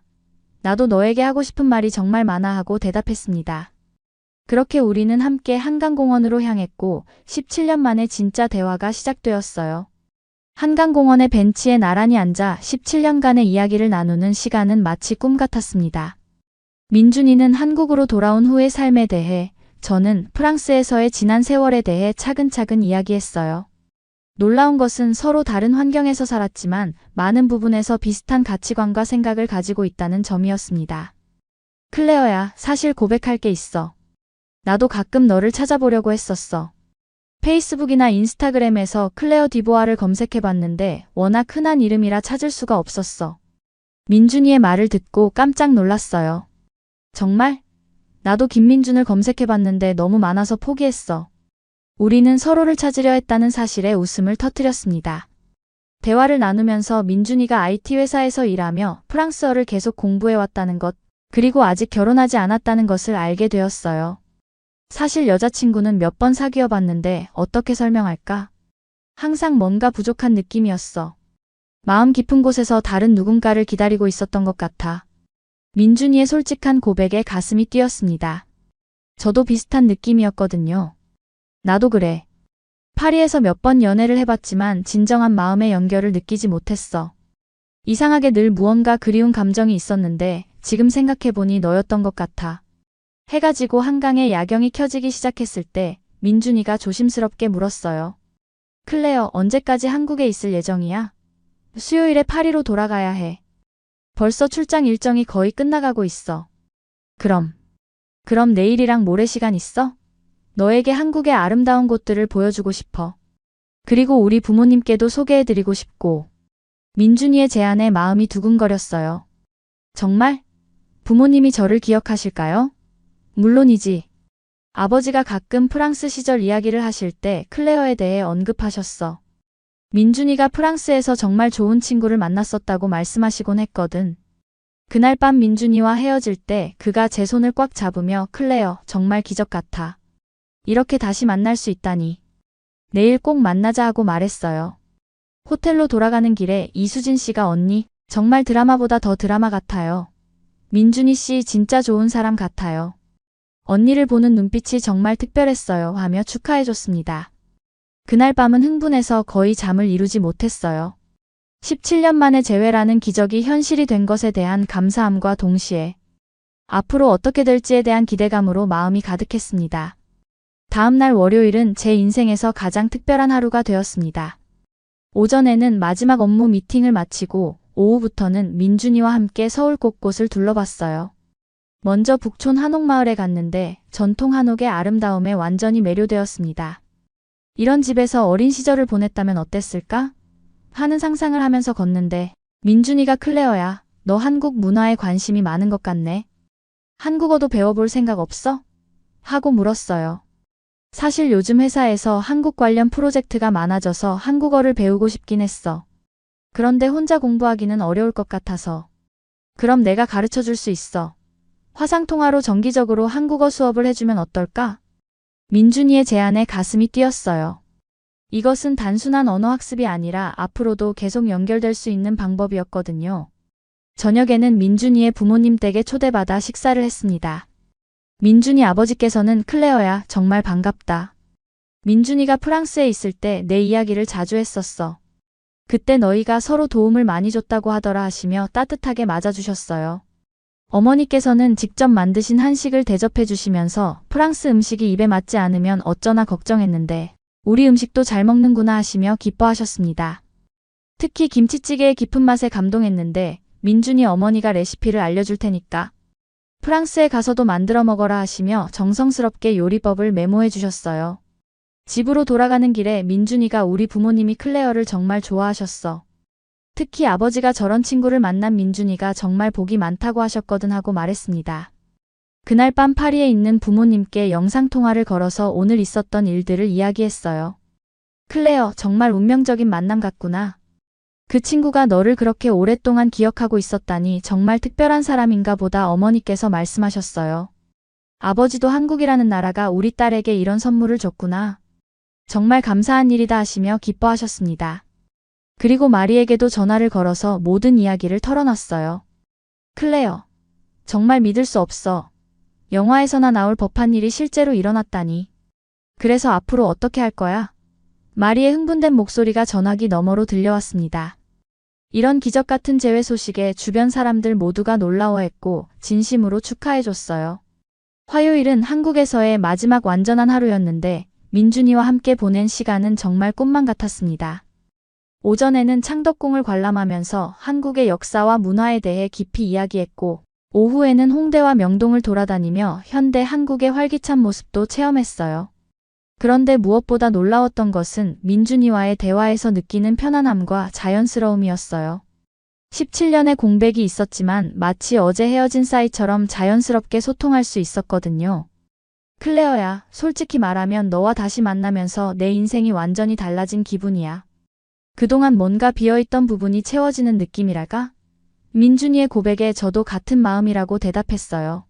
나도 너에게 하고 싶은 말이 정말 많아 하고 대답했습니다. 그렇게 우리는 함께 한강공원으로 향했고 17년 만에 진짜 대화가 시작되었어요. 한강공원의 벤치에 나란히 앉아 17년간의 이야기를 나누는 시간은 마치 꿈 같았습니다. 민준이는 한국으로 돌아온 후의 삶에 대해, 저는 프랑스에서의 지난 세월에 대해 차근차근 이야기했어요. 놀라운 것은 서로 다른 환경에서 살았지만 많은 부분에서 비슷한 가치관과 생각을 가지고 있다는 점이었습니다. 클레어야, 사실 고백할 게 있어. 나도 가끔 너를 찾아보려고 했었어. 페이스북이나 인스타그램에서 클레어 디보아를 검색해봤는데 워낙 흔한 이름이라 찾을 수가 없었어. 민준이의 말을 듣고 깜짝 놀랐어요. 정말? 나도 김민준을 검색해봤는데 너무 많아서 포기했어. 우리는 서로를 찾으려 했다는 사실에 웃음을 터뜨렸습니다. 대화를 나누면서 민준이가 IT 회사에서 일하며 프랑스어를 계속 공부해왔다는 것, 그리고 아직 결혼하지 않았다는 것을 알게 되었어요. 사실 여자친구는 몇 번 사귀어 봤는데 어떻게 설명할까? 항상 뭔가 부족한 느낌이었어. 마음 깊은 곳에서 다른 누군가를 기다리고 있었던 것 같아. 민준이의 솔직한 고백에 가슴이 뛰었습니다. 저도 비슷한 느낌이었거든요. 나도 그래. 파리에서 몇 번 연애를 해봤지만 진정한 마음의 연결을 느끼지 못했어. 이상하게 늘 무언가 그리운 감정이 있었는데 지금 생각해보니 너였던 것 같아. 해가 지고 한강에 야경이 켜지기 시작했을 때 민준이가 조심스럽게 물었어요. 클레어, 언제까지 한국에 있을 예정이야? 수요일에 파리로 돌아가야 해. 벌써 출장 일정이 거의 끝나가고 있어. 그럼 내일이랑 모레 시간 있어? 너에게 한국의 아름다운 곳들을 보여주고 싶어. 그리고 우리 부모님께도 소개해드리고 싶고. 민준이의 제안에 마음이 두근거렸어요. 정말? 부모님이 저를 기억하실까요? 물론이지. 아버지가 가끔 프랑스 시절 이야기를 하실 때 클레어에 대해 언급하셨어. 민준이가 프랑스에서 정말 좋은 친구를 만났었다고 말씀하시곤 했거든. 그날 밤 민준이와 헤어질 때 그가 제 손을 꽉 잡으며 클레어, 정말 기적 같아. 이렇게 다시 만날 수 있다니. 내일 꼭 만나자 하고 말했어요. 호텔로 돌아가는 길에 이수진 씨가 언니, 정말 드라마보다 더 드라마 같아요. 민준이 씨 진짜 좋은 사람 같아요. 언니를 보는 눈빛이 정말 특별했어요 하며 축하해줬습니다. 그날 밤은 흥분해서 거의 잠을 이루지 못했어요. 17년 만에 재회라는 기적이 현실이 된 것에 대한 감사함과 동시에 앞으로 어떻게 될지에 대한 기대감으로 마음이 가득했습니다. 다음 날 월요일은 제 인생에서 가장 특별한 하루가 되었습니다. 오전에는 마지막 업무 미팅을 마치고 오후부터는 민준이와 함께 서울 곳곳을 둘러봤어요. 먼저 북촌 한옥마을에 갔는데 전통 한옥의 아름다움에 완전히 매료되었습니다. 이런 집에서 어린 시절을 보냈다면 어땠을까? 하는 상상을 하면서 걷는데 민준이가 클레어야, 너 한국 문화에 관심이 많은 것 같네. 한국어도 배워볼 생각 없어? 하고 물었어요. 사실 요즘 회사에서 한국 관련 프로젝트가 많아져서 한국어를 배우고 싶긴 했어. 그런데 혼자 공부하기는 어려울 것 같아서. 그럼 내가 가르쳐 줄 수 있어. 화상통화로 정기적으로 한국어 수업을 해주면 어떨까? 민준이의 제안에 가슴이 뛰었어요. 이것은 단순한 언어 학습이 아니라 앞으로도 계속 연결될 수 있는 방법이었거든요. 저녁에는 민준이의 부모님 댁에 초대받아 식사를 했습니다. 민준이 아버지께서는 클레어야, 정말 반갑다. 민준이가 프랑스에 있을 때 내 이야기를 자주 했었어. 그때 너희가 서로 도움을 많이 줬다고 하더라 하시며 따뜻하게 맞아주셨어요. 어머니께서는 직접 만드신 한식을 대접해 주시면서 프랑스 음식이 입에 맞지 않으면 어쩌나 걱정했는데 우리 음식도 잘 먹는구나 하시며 기뻐하셨습니다. 특히 김치찌개의 깊은 맛에 감동했는데 민준이 어머니가 레시피를 알려줄 테니까 프랑스에 가서도 만들어 먹어라 하시며 정성스럽게 요리법을 메모해 주셨어요. 집으로 돌아가는 길에 민준이가 우리 부모님이 클레어를 정말 좋아하셨어. 특히 아버지가 저런 친구를 만난 민준이가 정말 복이 많다고 하셨거든 하고 말했습니다. 그날 밤 파리에 있는 부모님께 영상통화를 걸어서 오늘 있었던 일들을 이야기했어요. 클레어, 정말 운명적인 만남 같구나. 그 친구가 너를 그렇게 오랫동안 기억하고 있었다니 정말 특별한 사람인가 보다 어머니께서 말씀하셨어요. 아버지도 한국이라는 나라가 우리 딸에게 이런 선물을 줬구나. 정말 감사한 일이다 하시며 기뻐하셨습니다. 그리고 마리에게도 전화를 걸어서 모든 이야기를 털어놨어요. 클레어, 정말 믿을 수 없어. 영화에서나 나올 법한 일이 실제로 일어났다니. 그래서 앞으로 어떻게 할 거야? 마리의 흥분된 목소리가 전화기 너머로 들려왔습니다. 이런 기적 같은 재회 소식에 주변 사람들 모두가 놀라워했고 진심으로 축하해줬어요. 화요일은 한국에서의 마지막 완전한 하루였는데 민준이와 함께 보낸 시간은 정말 꿈만 같았습니다. 오전에는 창덕궁을 관람하면서 한국의 역사와 문화에 대해 깊이 이야기했고 오후에는 홍대와 명동을 돌아다니며 현대 한국의 활기찬 모습도 체험했어요. 그런데 무엇보다 놀라웠던 것은 민준이와의 대화에서 느끼는 편안함과 자연스러움이었어요. 17년의 공백이 있었지만 마치 어제 헤어진 사이처럼 자연스럽게 소통할 수 있었거든요. 클레어야, 솔직히 말하면 너와 다시 만나면서 내 인생이 완전히 달라진 기분이야. 그동안 뭔가 비어있던 부분이 채워지는 느낌이랄까? 민준이의 고백에 저도 같은 마음이라고 대답했어요.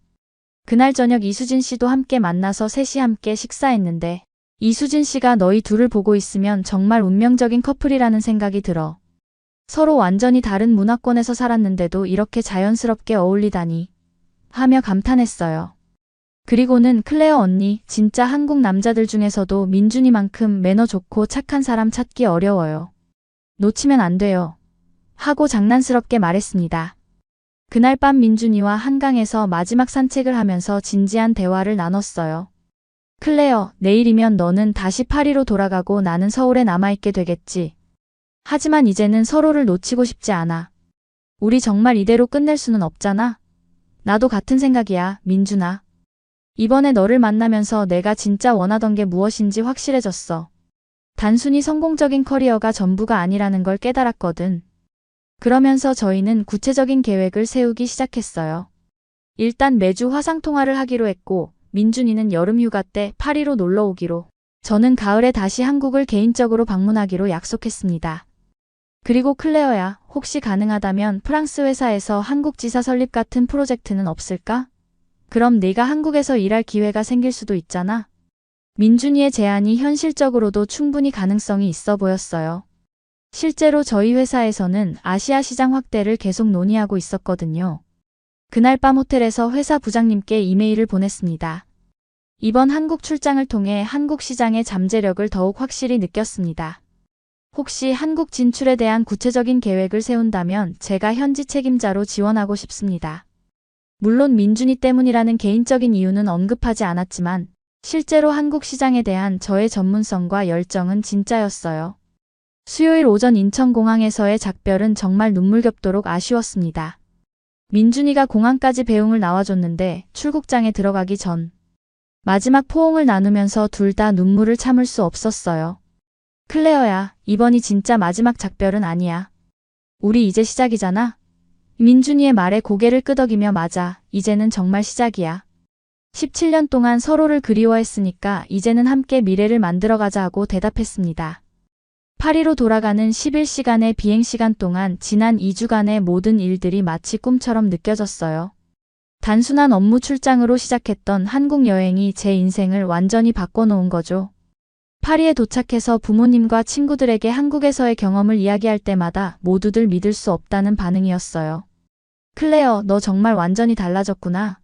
그날 저녁 이수진 씨도 함께 만나서 셋이 함께 식사했는데 이수진 씨가 너희 둘을 보고 있으면 정말 운명적인 커플이라는 생각이 들어. 서로 완전히 다른 문화권에서 살았는데도 이렇게 자연스럽게 어울리다니 하며 감탄했어요. 그리고는 클레어 언니, 진짜 한국 남자들 중에서도 민준이만큼 매너 좋고 착한 사람 찾기 어려워요. 놓치면 안 돼요. 하고 장난스럽게 말했습니다. 그날 밤 민준이와 한강에서 마지막 산책을 하면서 진지한 대화를 나눴어요. 클레어, 내일이면 너는 다시 파리로 돌아가고 나는 서울에 남아있게 되겠지. 하지만 이제는 서로를 놓치고 싶지 않아. 우리 정말 이대로 끝낼 수는 없잖아. 나도 같은 생각이야, 민준아. 이번에 너를 만나면서 내가 진짜 원하던 게 무엇인지 확실해졌어. 단순히 성공적인 커리어가 전부가 아니라는 걸 깨달았거든. 그러면서 저희는 구체적인 계획을 세우기 시작했어요. 일단 매주 화상통화를 하기로 했고, 민준이는 여름 휴가 때 파리로 놀러 오기로, 저는 가을에 다시 한국을 개인적으로 방문하기로 약속했습니다. 그리고 클레어야, 혹시 가능하다면 프랑스 회사에서 한국 지사 설립 같은 프로젝트는 없을까? 그럼 네가 한국에서 일할 기회가 생길 수도 있잖아. 민준이의 제안이 현실적으로도 충분히 가능성이 있어 보였어요. 실제로 저희 회사에서는 아시아 시장 확대를 계속 논의하고 있었거든요. 그날 밤 호텔에서 회사 부장님께 이메일을 보냈습니다. 이번 한국 출장을 통해 한국 시장의 잠재력을 더욱 확실히 느꼈습니다. 혹시 한국 진출에 대한 구체적인 계획을 세운다면 제가 현지 책임자로 지원하고 싶습니다. 물론 민준이 때문이라는 개인적인 이유는 언급하지 않았지만 실제로 한국 시장에 대한 저의 전문성과 열정은 진짜였어요. 수요일 오전 인천공항에서의 작별은 정말 눈물겹도록 아쉬웠습니다. 민준이가 공항까지 배웅을 나와줬는데 출국장에 들어가기 전 마지막 포옹을 나누면서 둘 다 눈물을 참을 수 없었어요. 클레어야, 이번이 진짜 마지막 작별은 아니야. 우리 이제 시작이잖아. 민준이의 말에 고개를 끄덕이며 맞아, 이제는 정말 시작이야. 17년 동안 서로를 그리워했으니까 이제는 함께 미래를 만들어가자 하고 대답했습니다. 파리로 돌아가는 11시간의 비행시간 동안 지난 2주간의 모든 일들이 마치 꿈처럼 느껴졌어요. 단순한 업무 출장으로 시작했던 한국 여행이 제 인생을 완전히 바꿔놓은 거죠. 파리에 도착해서 부모님과 친구들에게 한국에서의 경험을 이야기할 때마다 모두들 믿을 수 없다는 반응이었어요. 클레어, 너 정말 완전히 달라졌구나.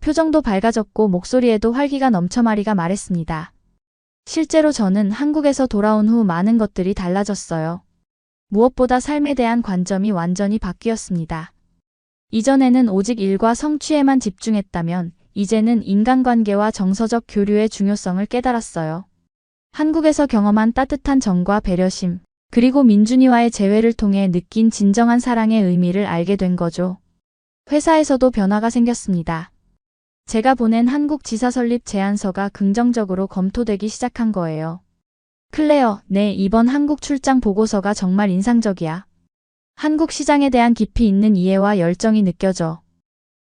표정도 밝아졌고 목소리에도 활기가 넘쳐 마리가 말했습니다. 실제로 저는 한국에서 돌아온 후 많은 것들이 달라졌어요. 무엇보다 삶에 대한 관점이 완전히 바뀌었습니다. 이전에는 오직 일과 성취에만 집중했다면 이제는 인간관계와 정서적 교류의 중요성을 깨달았어요. 한국에서 경험한 따뜻한 정과 배려심, 그리고 민준이와의 재회를 통해 느낀 진정한 사랑의 의미를 알게 된 거죠. 회사에서도 변화가 생겼습니다. 제가 보낸 한국 지사 설립 제안서가 긍정적으로 검토되기 시작한 거예요. 클레어, 네, 이번 한국 출장 보고서가 정말 인상적이야. 한국 시장에 대한 깊이 있는 이해와 열정이 느껴져.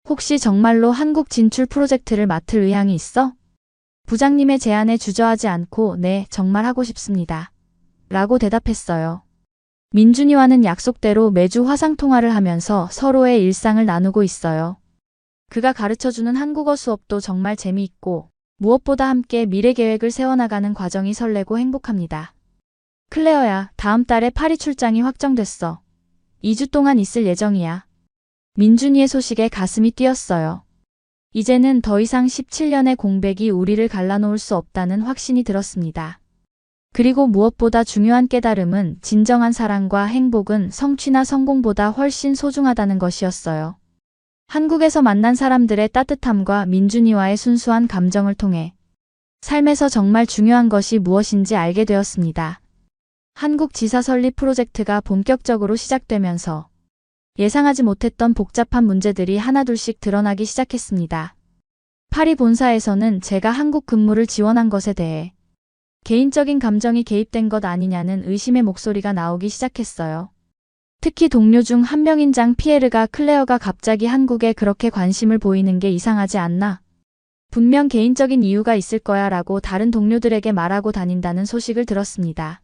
혹시 정말로 한국 진출 프로젝트를 맡을 의향이 있어? 부장님의 제안에 주저하지 않고 네, 정말 하고 싶습니다. 라고 대답했어요. 민준이와는 약속대로 매주 화상통화를 하면서 서로의 일상을 나누고 있어요. 그가 가르쳐주는 한국어 수업도 정말 재미있고 무엇보다 함께 미래 계획을 세워나가는 과정이 설레고 행복합니다. 클레어야, 다음 달에 파리 출장이 확정됐어. 2주 동안 있을 예정이야. 민준이의 소식에 가슴이 뛰었어요. 이제는 더 이상 17년의 공백이 우리를 갈라놓을 수 없다는 확신이 들었습니다. 그리고 무엇보다 중요한 깨달음은 진정한 사랑과 행복은 성취나 성공보다 훨씬 소중하다는 것이었어요. 한국에서 만난 사람들의 따뜻함과 민준이와의 순수한 감정을 통해 삶에서 정말 중요한 것이 무엇인지 알게 되었습니다. 한국 지사 설립 프로젝트가 본격적으로 시작되면서 예상하지 못했던 복잡한 문제들이 하나둘씩 드러나기 시작했습니다. 파리 본사에서는 제가 한국 근무를 지원한 것에 대해 개인적인 감정이 개입된 것 아니냐는 의심의 목소리가 나오기 시작했어요. 특히 동료 중 한 명인 장 피에르가 클레어가 갑자기 한국에 그렇게 관심을 보이는 게 이상하지 않나? 분명 개인적인 이유가 있을 거야 라고 다른 동료들에게 말하고 다닌다는 소식을 들었습니다.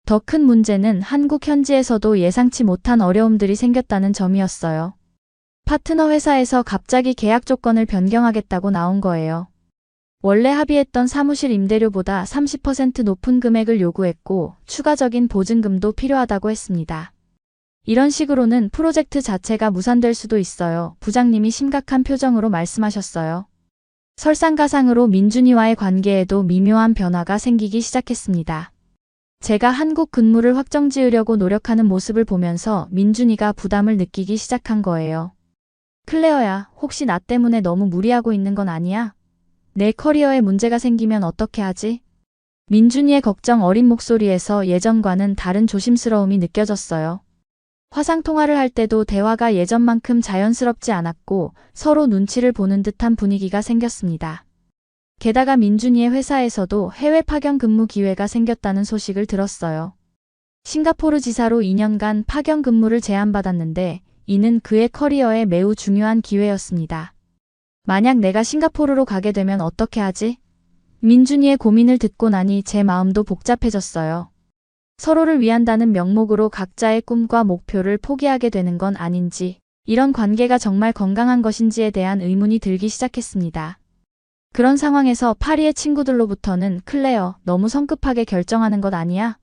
더 큰 문제는 한국 현지에서도 예상치 못한 어려움들이 생겼다는 점이었어요. 파트너 회사에서 갑자기 계약 조건을 변경하겠다고 나온 거예요. 원래 합의했던 사무실 임대료보다 30% 높은 금액을 요구했고 추가적인 보증금도 필요하다고 했습니다. 이런 식으로는 프로젝트 자체가 무산될 수도 있어요. 부장님이 심각한 표정으로 말씀하셨어요. 설상가상으로 민준이와의 관계에도 미묘한 변화가 생기기 시작했습니다. 제가 한국 근무를 확정지으려고 노력하는 모습을 보면서 민준이가 부담을 느끼기 시작한 거예요. 클레어야, 혹시 나 때문에 너무 무리하고 있는 건 아니야? 내 커리어에 문제가 생기면 어떻게 하지? 민준이의 걱정 어린 목소리에서 예전과는 다른 조심스러움이 느껴졌어요. 화상통화를 할 때도 대화가 예전만큼 자연스럽지 않았고 서로 눈치를 보는 듯한 분위기가 생겼습니다. 게다가 민준이의 회사에서도 해외 파견 근무 기회가 생겼다는 소식을 들었어요. 싱가포르 지사로 2년간 파견 근무를 제안받았는데 이는 그의 커리어에 매우 중요한 기회였습니다. 만약 내가 싱가포르로 가게 되면 어떻게 하지? 민준이의 고민을 듣고 나니 제 마음도 복잡해졌어요. 서로를 위한다는 명목으로 각자의 꿈과 목표를 포기하게 되는 건 아닌지, 이런 관계가 정말 건강한 것인지에 대한 의문이 들기 시작했습니다. 그런 상황에서 파리의 친구들로부터는 클레어, 너무 성급하게 결정하는 것 아니야?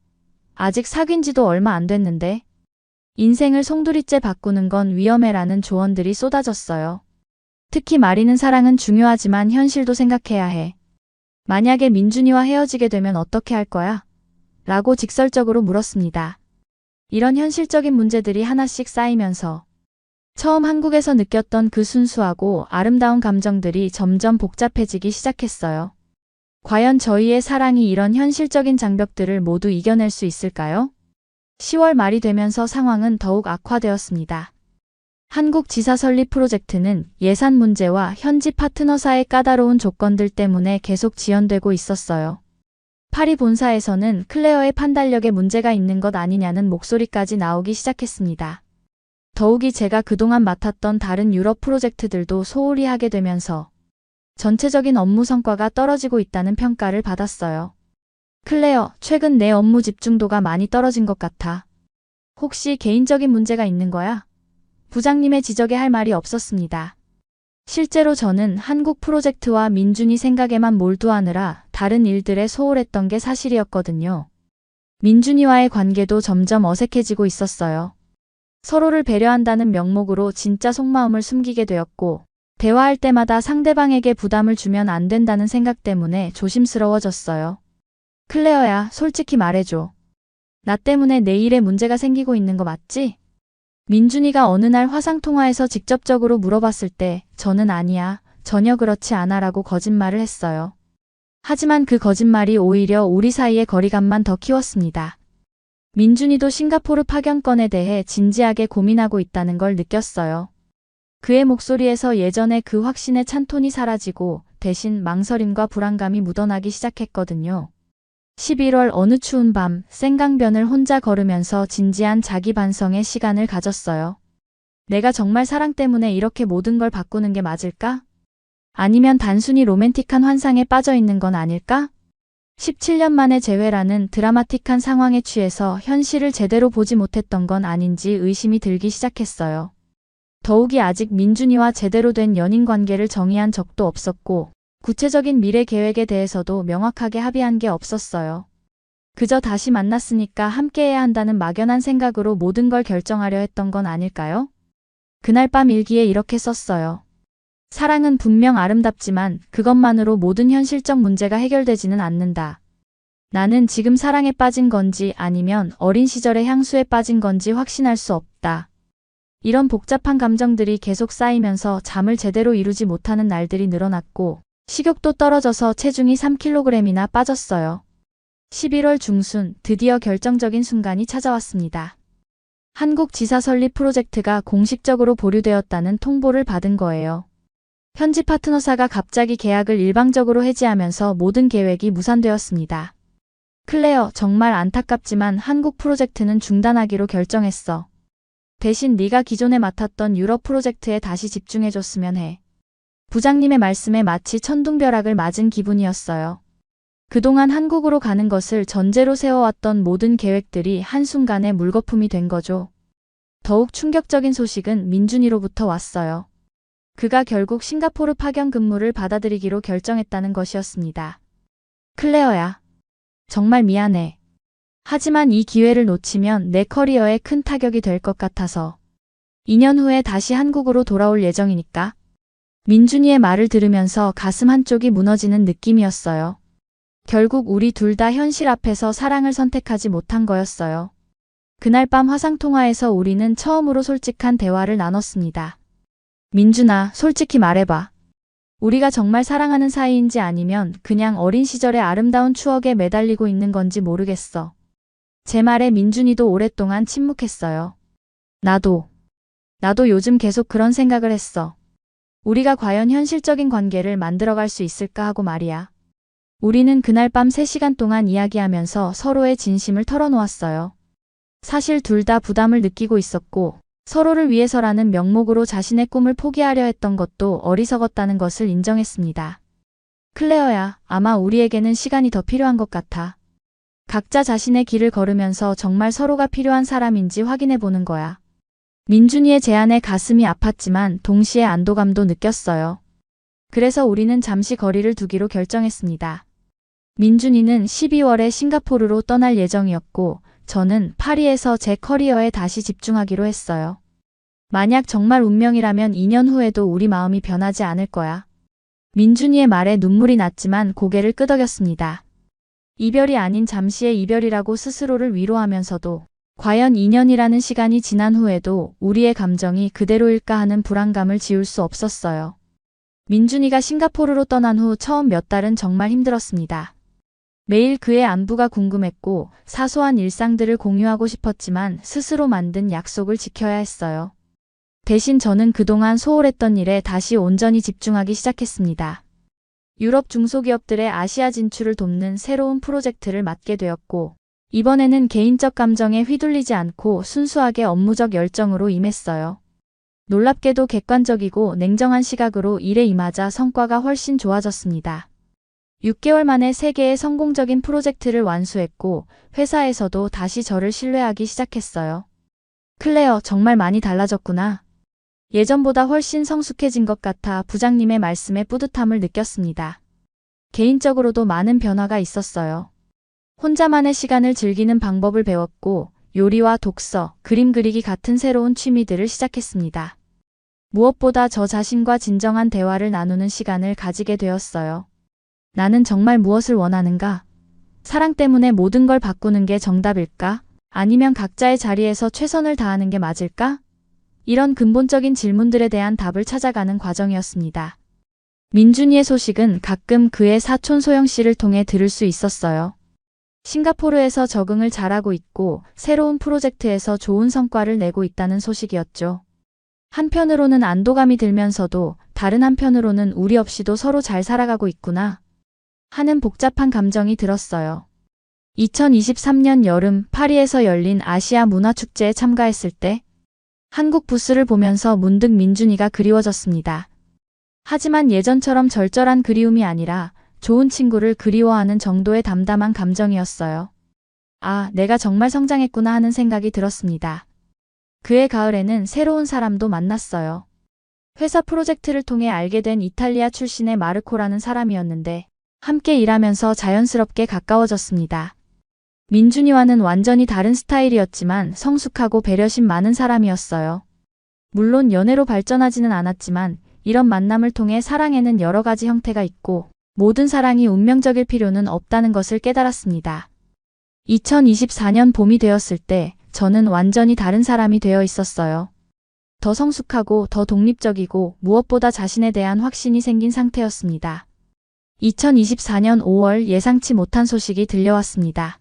아직 사귄 지도 얼마 안 됐는데. 인생을 송두리째 바꾸는 건 위험해라는 조언들이 쏟아졌어요. 특히 마리는 사랑은 중요하지만 현실도 생각해야 해. 만약에 민준이와 헤어지게 되면 어떻게 할 거야? 라고 직설적으로 물었습니다. 이런 현실적인 문제들이 하나씩 쌓이면서 처음 한국에서 느꼈던 그 순수하고 아름다운 감정들이 점점 복잡해지기 시작했어요. 과연 저희의 사랑이 이런 현실적인 장벽들을 모두 이겨낼 수 있을까요? 10월 말이 되면서 상황은 더욱 악화되었습니다. 한국 지사 설립 프로젝트는 예산 문제와 현지 파트너사의 까다로운 조건들 때문에 계속 지연되고 있었어요. 파리 본사에서는 클레어의 판단력에 문제가 있는 것 아니냐는 목소리까지 나오기 시작했습니다. 더욱이 제가 그동안 맡았던 다른 유럽 프로젝트들도 소홀히 하게 되면서 전체적인 업무 성과가 떨어지고 있다는 평가를 받았어요. 클레어, 최근 내 업무 집중도가 많이 떨어진 것 같아. 혹시 개인적인 문제가 있는 거야? 부장님의 지적에 할 말이 없었습니다. 실제로 저는 한국 프로젝트와 민준이 생각에만 몰두하느라 다른 일들에 소홀했던 게 사실이었거든요. 민준이와의 관계도 점점 어색해지고 있었어요. 서로를 배려한다는 명목으로 진짜 속마음을 숨기게 되었고, 대화할 때마다 상대방에게 부담을 주면 안 된다는 생각 때문에 조심스러워졌어요. 클레어야, 솔직히 말해줘. 나 때문에 내 일에 문제가 생기고 있는 거 맞지? 민준이가 어느 날 화상통화에서 직접적으로 물어봤을 때 저는 아니야, 전혀 그렇지 않아 라고 거짓말을 했어요. 하지만 그 거짓말이 오히려 우리 사이의 거리감만 더 키웠습니다. 민준이도 싱가포르 파견권에 대해 진지하게 고민하고 있다는 걸 느꼈어요. 그의 목소리에서 예전의 그 확신의 찬톤이 사라지고 대신 망설임과 불안감이 묻어나기 시작했거든요. 11월 어느 추운 밤 생강변을 혼자 걸으면서 진지한 자기 반성의 시간을 가졌어요. 내가 정말 사랑 때문에 이렇게 모든 걸 바꾸는 게 맞을까? 아니면 단순히 로맨틱한 환상에 빠져 있는 건 아닐까? 17년 만의 재회라는 드라마틱한 상황에 취해서 현실을 제대로 보지 못했던 건 아닌지 의심이 들기 시작했어요. 더욱이 아직 민준이와 제대로 된 연인 관계를 정의한 적도 없었고 구체적인 미래 계획에 대해서도 명확하게 합의한 게 없었어요. 그저 다시 만났으니까 함께해야 한다는 막연한 생각으로 모든 걸 결정하려 했던 건 아닐까요? 그날 밤 일기에 이렇게 썼어요. 사랑은 분명 아름답지만 그것만으로 모든 현실적 문제가 해결되지는 않는다. 나는 지금 사랑에 빠진 건지 아니면 어린 시절의 향수에 빠진 건지 확신할 수 없다. 이런 복잡한 감정들이 계속 쌓이면서 잠을 제대로 이루지 못하는 날들이 늘어났고 식욕도 떨어져서 체중이 3kg이나 빠졌어요. 11월 중순 드디어 결정적인 순간이 찾아왔습니다. 한국 지사 설립 프로젝트가 공식적으로 보류되었다는 통보를 받은 거예요. 현지 파트너사가 갑자기 계약을 일방적으로 해지하면서 모든 계획이 무산되었습니다. 클레어, 정말 안타깝지만 한국 프로젝트는 중단하기로 결정했어. 대신 네가 기존에 맡았던 유럽 프로젝트에 다시 집중해줬으면 해. 부장님의 말씀에 마치 천둥벼락을 맞은 기분이었어요. 그동안 한국으로 가는 것을 전제로 세워왔던 모든 계획들이 한순간에 물거품이 된 거죠. 더욱 충격적인 소식은 민준이로부터 왔어요. 그가 결국 싱가포르 파견 근무를 받아들이기로 결정했다는 것이었습니다. 클레어야. 정말 미안해. 하지만 이 기회를 놓치면 내 커리어에 큰 타격이 될 것 같아서. 2년 후에 다시 한국으로 돌아올 예정이니까. 민준이의 말을 들으면서 가슴 한쪽이 무너지는 느낌이었어요. 결국 우리 둘 다 현실 앞에서 사랑을 선택하지 못한 거였어요. 그날 밤 화상통화에서 우리는 처음으로 솔직한 대화를 나눴습니다. 민준아, 솔직히 말해봐. 우리가 정말 사랑하는 사이인지 아니면 그냥 어린 시절의 아름다운 추억에 매달리고 있는 건지 모르겠어. 제 말에 민준이도 오랫동안 침묵했어요. 나도 요즘 계속 그런 생각을 했어. 우리가 과연 현실적인 관계를 만들어갈 수 있을까 하고 말이야. 우리는 그날 밤 3시간 동안 이야기하면서 서로의 진심을 털어놓았어요. 사실 둘 다 부담을 느끼고 있었고 서로를 위해서라는 명목으로 자신의 꿈을 포기하려 했던 것도 어리석었다는 것을 인정했습니다. 클레어야, 아마 우리에게는 시간이 더 필요한 것 같아. 각자 자신의 길을 걸으면서 정말 서로가 필요한 사람인지 확인해 보는 거야. 민준이의 제안에 가슴이 아팠지만 동시에 안도감도 느꼈어요. 그래서 우리는 잠시 거리를 두기로 결정했습니다. 민준이는 12월에 싱가포르로 떠날 예정이었고 저는 파리에서 제 커리어에 다시 집중하기로 했어요. 만약 정말 운명이라면 2년 후에도 우리 마음이 변하지 않을 거야. 민준이의 말에 눈물이 났지만 고개를 끄덕였습니다. 이별이 아닌 잠시의 이별이라고 스스로를 위로하면서도 과연 2년이라는 시간이 지난 후에도 우리의 감정이 그대로일까 하는 불안감을 지울 수 없었어요. 민준이가 싱가포르로 떠난 후 처음 몇 달은 정말 힘들었습니다. 매일 그의 안부가 궁금했고 사소한 일상들을 공유하고 싶었지만 스스로 만든 약속을 지켜야 했어요. 대신 저는 그동안 소홀했던 일에 다시 온전히 집중하기 시작했습니다. 유럽 중소기업들의 아시아 진출을 돕는 새로운 프로젝트를 맡게 되었고 이번에는 개인적 감정에 휘둘리지 않고 순수하게 업무적 열정으로 임했어요. 놀랍게도 객관적이고 냉정한 시각으로 일에 임하자 성과가 훨씬 좋아졌습니다. 6개월 만에 3개의 성공적인 프로젝트를 완수했고 회사에서도 다시 저를 신뢰하기 시작했어요. 클레어, 정말 많이 달라졌구나. 예전보다 훨씬 성숙해진 것 같아 부장님의 말씀에 뿌듯함을 느꼈습니다. 개인적으로도 많은 변화가 있었어요. 혼자만의 시간을 즐기는 방법을 배웠고 요리와 독서, 그림 그리기 같은 새로운 취미들을 시작했습니다. 무엇보다 저 자신과 진정한 대화를 나누는 시간을 가지게 되었어요. 나는 정말 무엇을 원하는가? 사랑 때문에 모든 걸 바꾸는 게 정답일까? 아니면 각자의 자리에서 최선을 다하는 게 맞을까? 이런 근본적인 질문들에 대한 답을 찾아가는 과정이었습니다. 민준이의 소식은 가끔 그의 사촌 소영 씨를 통해 들을 수 있었어요. 싱가포르에서 적응을 잘하고 있고 새로운 프로젝트에서 좋은 성과를 내고 있다는 소식이었죠. 한편으로는 안도감이 들면서도 다른 한편으로는 우리 없이도 서로 잘 살아가고 있구나 하는 복잡한 감정이 들었어요. 2023년 여름 파리에서 열린 아시아 문화축제에 참가했을 때 한국 부스를 보면서 문득 민준이가 그리워졌습니다. 하지만 예전처럼 절절한 그리움이 아니라 좋은 친구를 그리워하는 정도의 담담한 감정이었어요. 아, 내가 정말 성장했구나 하는 생각이 들었습니다. 그해 가을에는 새로운 사람도 만났어요. 회사 프로젝트를 통해 알게 된 이탈리아 출신의 마르코라는 사람이었는데 함께 일하면서 자연스럽게 가까워졌습니다. 민준이와는 완전히 다른 스타일이었지만 성숙하고 배려심 많은 사람이었어요. 물론 연애로 발전하지는 않았지만 이런 만남을 통해 사랑에는 여러 가지 형태가 있고 모든 사랑이 운명적일 필요는 없다는 것을 깨달았습니다. 2024년 봄이 되었을 때 저는 완전히 다른 사람이 되어 있었어요. 더 성숙하고 더 독립적이고 무엇보다 자신에 대한 확신이 생긴 상태였습니다. 2024년 5월 예상치 못한 소식이 들려왔습니다.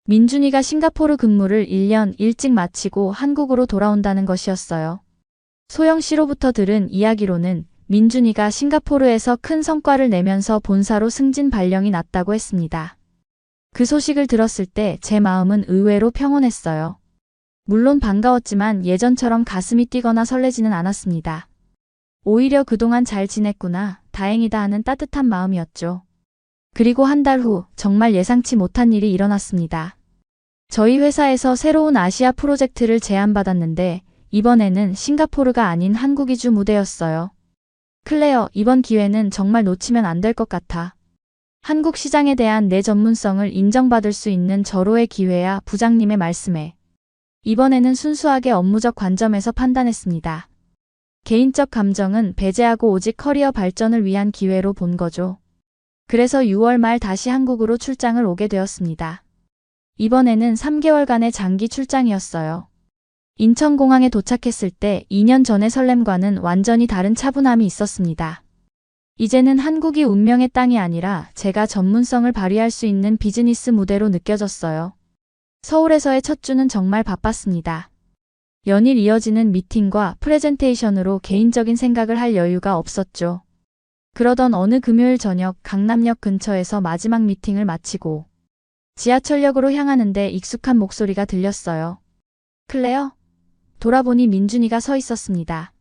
민준이가 싱가포르 근무를 1년 일찍 마치고 한국으로 돌아온다는 것이었어요. 소영 씨로부터 들은 이야기로는 민준이가 싱가포르에서 큰 성과를 내면서 본사로 승진 발령이 났다고 했습니다. 그 소식을 들었을 때 제 마음은 의외로 평온했어요. 물론 반가웠지만 예전처럼 가슴이 뛰거나 설레지는 않았습니다. 오히려 그동안 잘 지냈구나, 다행이다 하는 따뜻한 마음이었죠. 그리고 한 달 후 정말 예상치 못한 일이 일어났습니다. 저희 회사에서 새로운 아시아 프로젝트를 제안받았는데 이번에는 싱가포르가 아닌 한국이 주 무대였어요. 클레어, 이번 기회는 정말 놓치면 안 될 것 같아. 한국 시장에 대한 내 전문성을 인정받을 수 있는 절호의 기회야. 부장님의 말씀에. 이번에는 순수하게 업무적 관점에서 판단했습니다. 개인적 감정은 배제하고 오직 커리어 발전을 위한 기회로 본 거죠. 그래서 6월 말 다시 한국으로 출장을 오게 되었습니다. 이번에는 3개월간의 장기 출장이었어요. 인천공항에 도착했을 때 2년 전의 설렘과는 완전히 다른 차분함이 있었습니다. 이제는 한국이 운명의 땅이 아니라 제가 전문성을 발휘할 수 있는 비즈니스 무대로 느껴졌어요. 서울에서의 첫 주는 정말 바빴습니다. 연일 이어지는 미팅과 프레젠테이션으로 개인적인 생각을 할 여유가 없었죠. 그러던 어느 금요일 저녁 강남역 근처에서 마지막 미팅을 마치고 지하철역으로 향하는데 익숙한 목소리가 들렸어요. 클레어? 돌아보니 민준이가 서 있었습니다.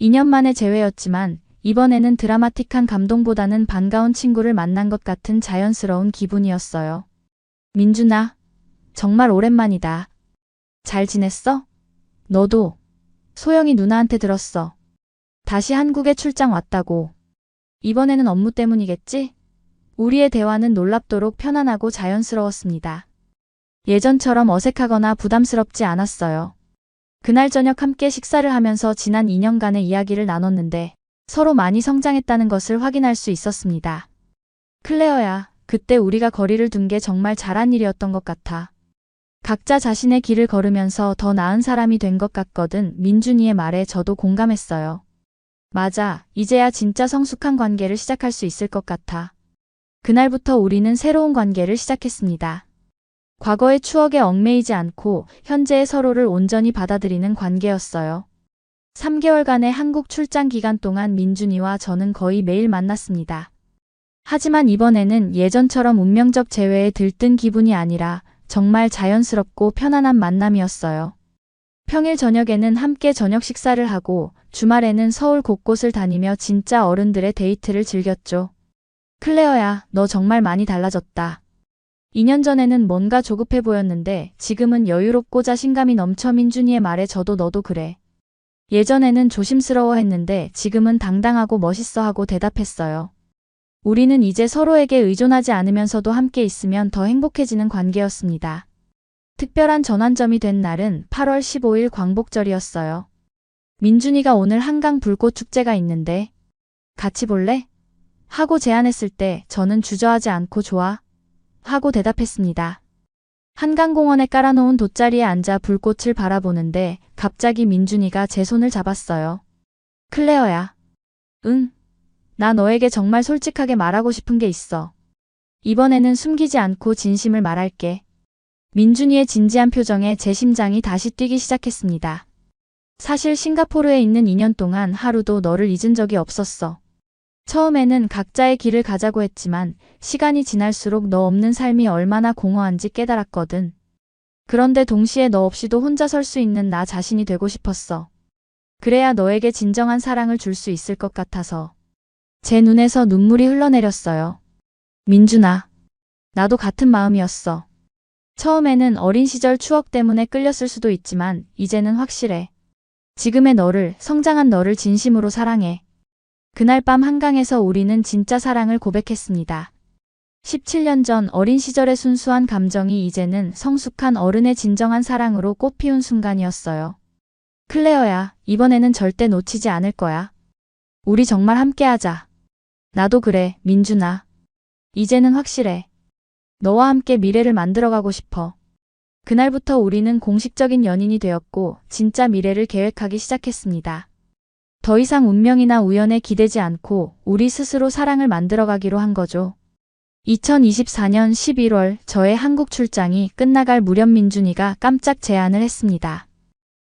2년 만의 재회였지만 이번에는 드라마틱한 감동보다는 반가운 친구를 만난 것 같은 자연스러운 기분이었어요. 민준아, 정말 오랜만이다. 잘 지냈어? 너도. 소영이 누나한테 들었어. 다시 한국에 출장 왔다고. 이번에는 업무 때문이겠지? 우리의 대화는 놀랍도록 편안하고 자연스러웠습니다. 예전처럼 어색하거나 부담스럽지 않았어요. 그날 저녁 함께 식사를 하면서 지난 2년간의 이야기를 나눴는데 서로 많이 성장했다는 것을 확인할 수 있었습니다. 클레어야, 그때 우리가 거리를 둔 게 정말 잘한 일이었던 것 같아. 각자 자신의 길을 걸으면서 더 나은 사람이 된 것 같거든. 민준이의 말에 저도 공감했어요. 맞아, 이제야 진짜 성숙한 관계를 시작할 수 있을 것 같아. 그날부터 우리는 새로운 관계를 시작했습니다. 과거의 추억에 얽매이지 않고 현재의 서로를 온전히 받아들이는 관계였어요. 3개월간의 한국 출장 기간 동안 민준이와 저는 거의 매일 만났습니다. 하지만 이번에는 예전처럼 운명적 재회에 들뜬 기분이 아니라 정말 자연스럽고 편안한 만남이었어요. 평일 저녁에는 함께 저녁 식사를 하고 주말에는 서울 곳곳을 다니며 진짜 어른들의 데이트를 즐겼죠. 클레어야, 너 정말 많이 달라졌다. 2년 전에는 뭔가 조급해 보였는데 지금은 여유롭고 자신감이 넘쳐. 민준이의 말에 저도 너도 그래. 예전에는 조심스러워했는데 지금은 당당하고 멋있어하고 대답했어요. 우리는 이제 서로에게 의존하지 않으면서도 함께 있으면 더 행복해지는 관계였습니다. 특별한 전환점이 된 날은 8월 15일 광복절이었어요. 민준이가 오늘 한강 불꽃 축제가 있는데 같이 볼래? 하고 제안했을 때 저는 주저하지 않고 좋아 하고 대답했습니다. 한강공원에 깔아놓은 돗자리에 앉아 불꽃을 바라보는데 갑자기 민준이가 제 손을 잡았어요. 클레어야. 응. 나 너에게 정말 솔직하게 말하고 싶은 게 있어. 이번에는 숨기지 않고 진심을 말할게. 민준이의 진지한 표정에 제 심장이 다시 뛰기 시작했습니다. 사실 싱가포르에 있는 2년 동안 하루도 너를 잊은 적이 없었어. 처음에는 각자의 길을 가자고 했지만 시간이 지날수록 너 없는 삶이 얼마나 공허한지 깨달았거든. 그런데 동시에 너 없이도 혼자 설 수 있는 나 자신이 되고 싶었어. 그래야 너에게 진정한 사랑을 줄 수 있을 것 같아서. 제 눈에서 눈물이 흘러내렸어요. 민준아, 나도 같은 마음이었어. 처음에는 어린 시절 추억 때문에 끌렸을 수도 있지만 이제는 확실해. 지금의 너를, 성장한 너를 진심으로 사랑해. 그날 밤 한강에서 우리는 진짜 사랑을 고백했습니다. 17년 전 어린 시절의 순수한 감정이 이제는 성숙한 어른의 진정한 사랑으로 꽃피운 순간이었어요. 클레어야, 이번에는 절대 놓치지 않을 거야. 우리 정말 함께하자. 나도 그래, 민준아. 이제는 확실해. 너와 함께 미래를 만들어가고 싶어. 그날부터 우리는 공식적인 연인이 되었고 진짜 미래를 계획하기 시작했습니다. 더 이상 운명이나 우연에 기대지 않고 우리 스스로 사랑을 만들어가기로 한 거죠. 2024년 11월 저의 한국 출장이 끝나갈 무렵 민준이가 깜짝 제안을 했습니다.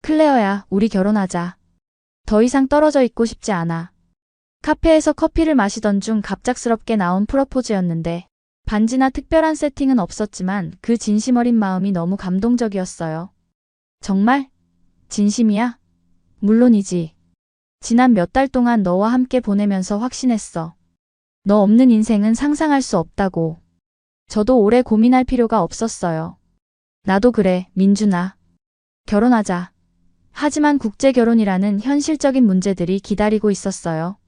클레어야, 우리 결혼하자. 더 이상 떨어져 있고 싶지 않아. 카페에서 커피를 마시던 중 갑작스럽게 나온 프로포즈였는데 반지나 특별한 세팅은 없었지만 그 진심 어린 마음이 너무 감동적이었어요. 정말? 진심이야? 물론이지. 지난 몇 달 동안 너와 함께 보내면서 확신했어. 너 없는 인생은 상상할 수 없다고. 저도 오래 고민할 필요가 없었어요. 나도 그래, 민준아. 결혼하자. 하지만 국제결혼이라는 현실적인 문제들이 기다리고 있었어요.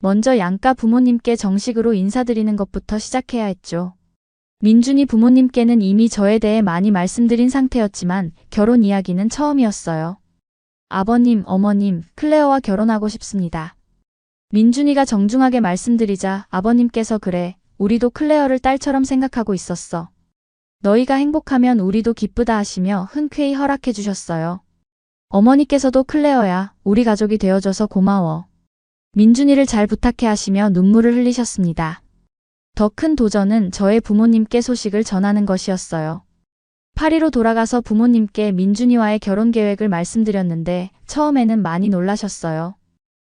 먼저 양가 부모님께 정식으로 인사드리는 것부터 시작해야 했죠. 민준이 부모님께는 이미 저에 대해 많이 말씀드린 상태였지만 결혼 이야기는 처음이었어요. 아버님, 어머님, 클레어와 결혼하고 싶습니다. 민준이가 정중하게 말씀드리자 아버님께서 그래, 우리도 클레어를 딸처럼 생각하고 있었어. 너희가 행복하면 우리도 기쁘다 하시며 흔쾌히 허락해 주셨어요. 어머니께서도 클레어야, 우리 가족이 되어줘서 고마워. 민준이를 잘 부탁해 하시며 눈물을 흘리셨습니다. 더 큰 도전은 저의 부모님께 소식을 전하는 것이었어요. 파리로 돌아가서 부모님께 민준이와의 결혼 계획을 말씀드렸는데 처음에는 많이 놀라셨어요.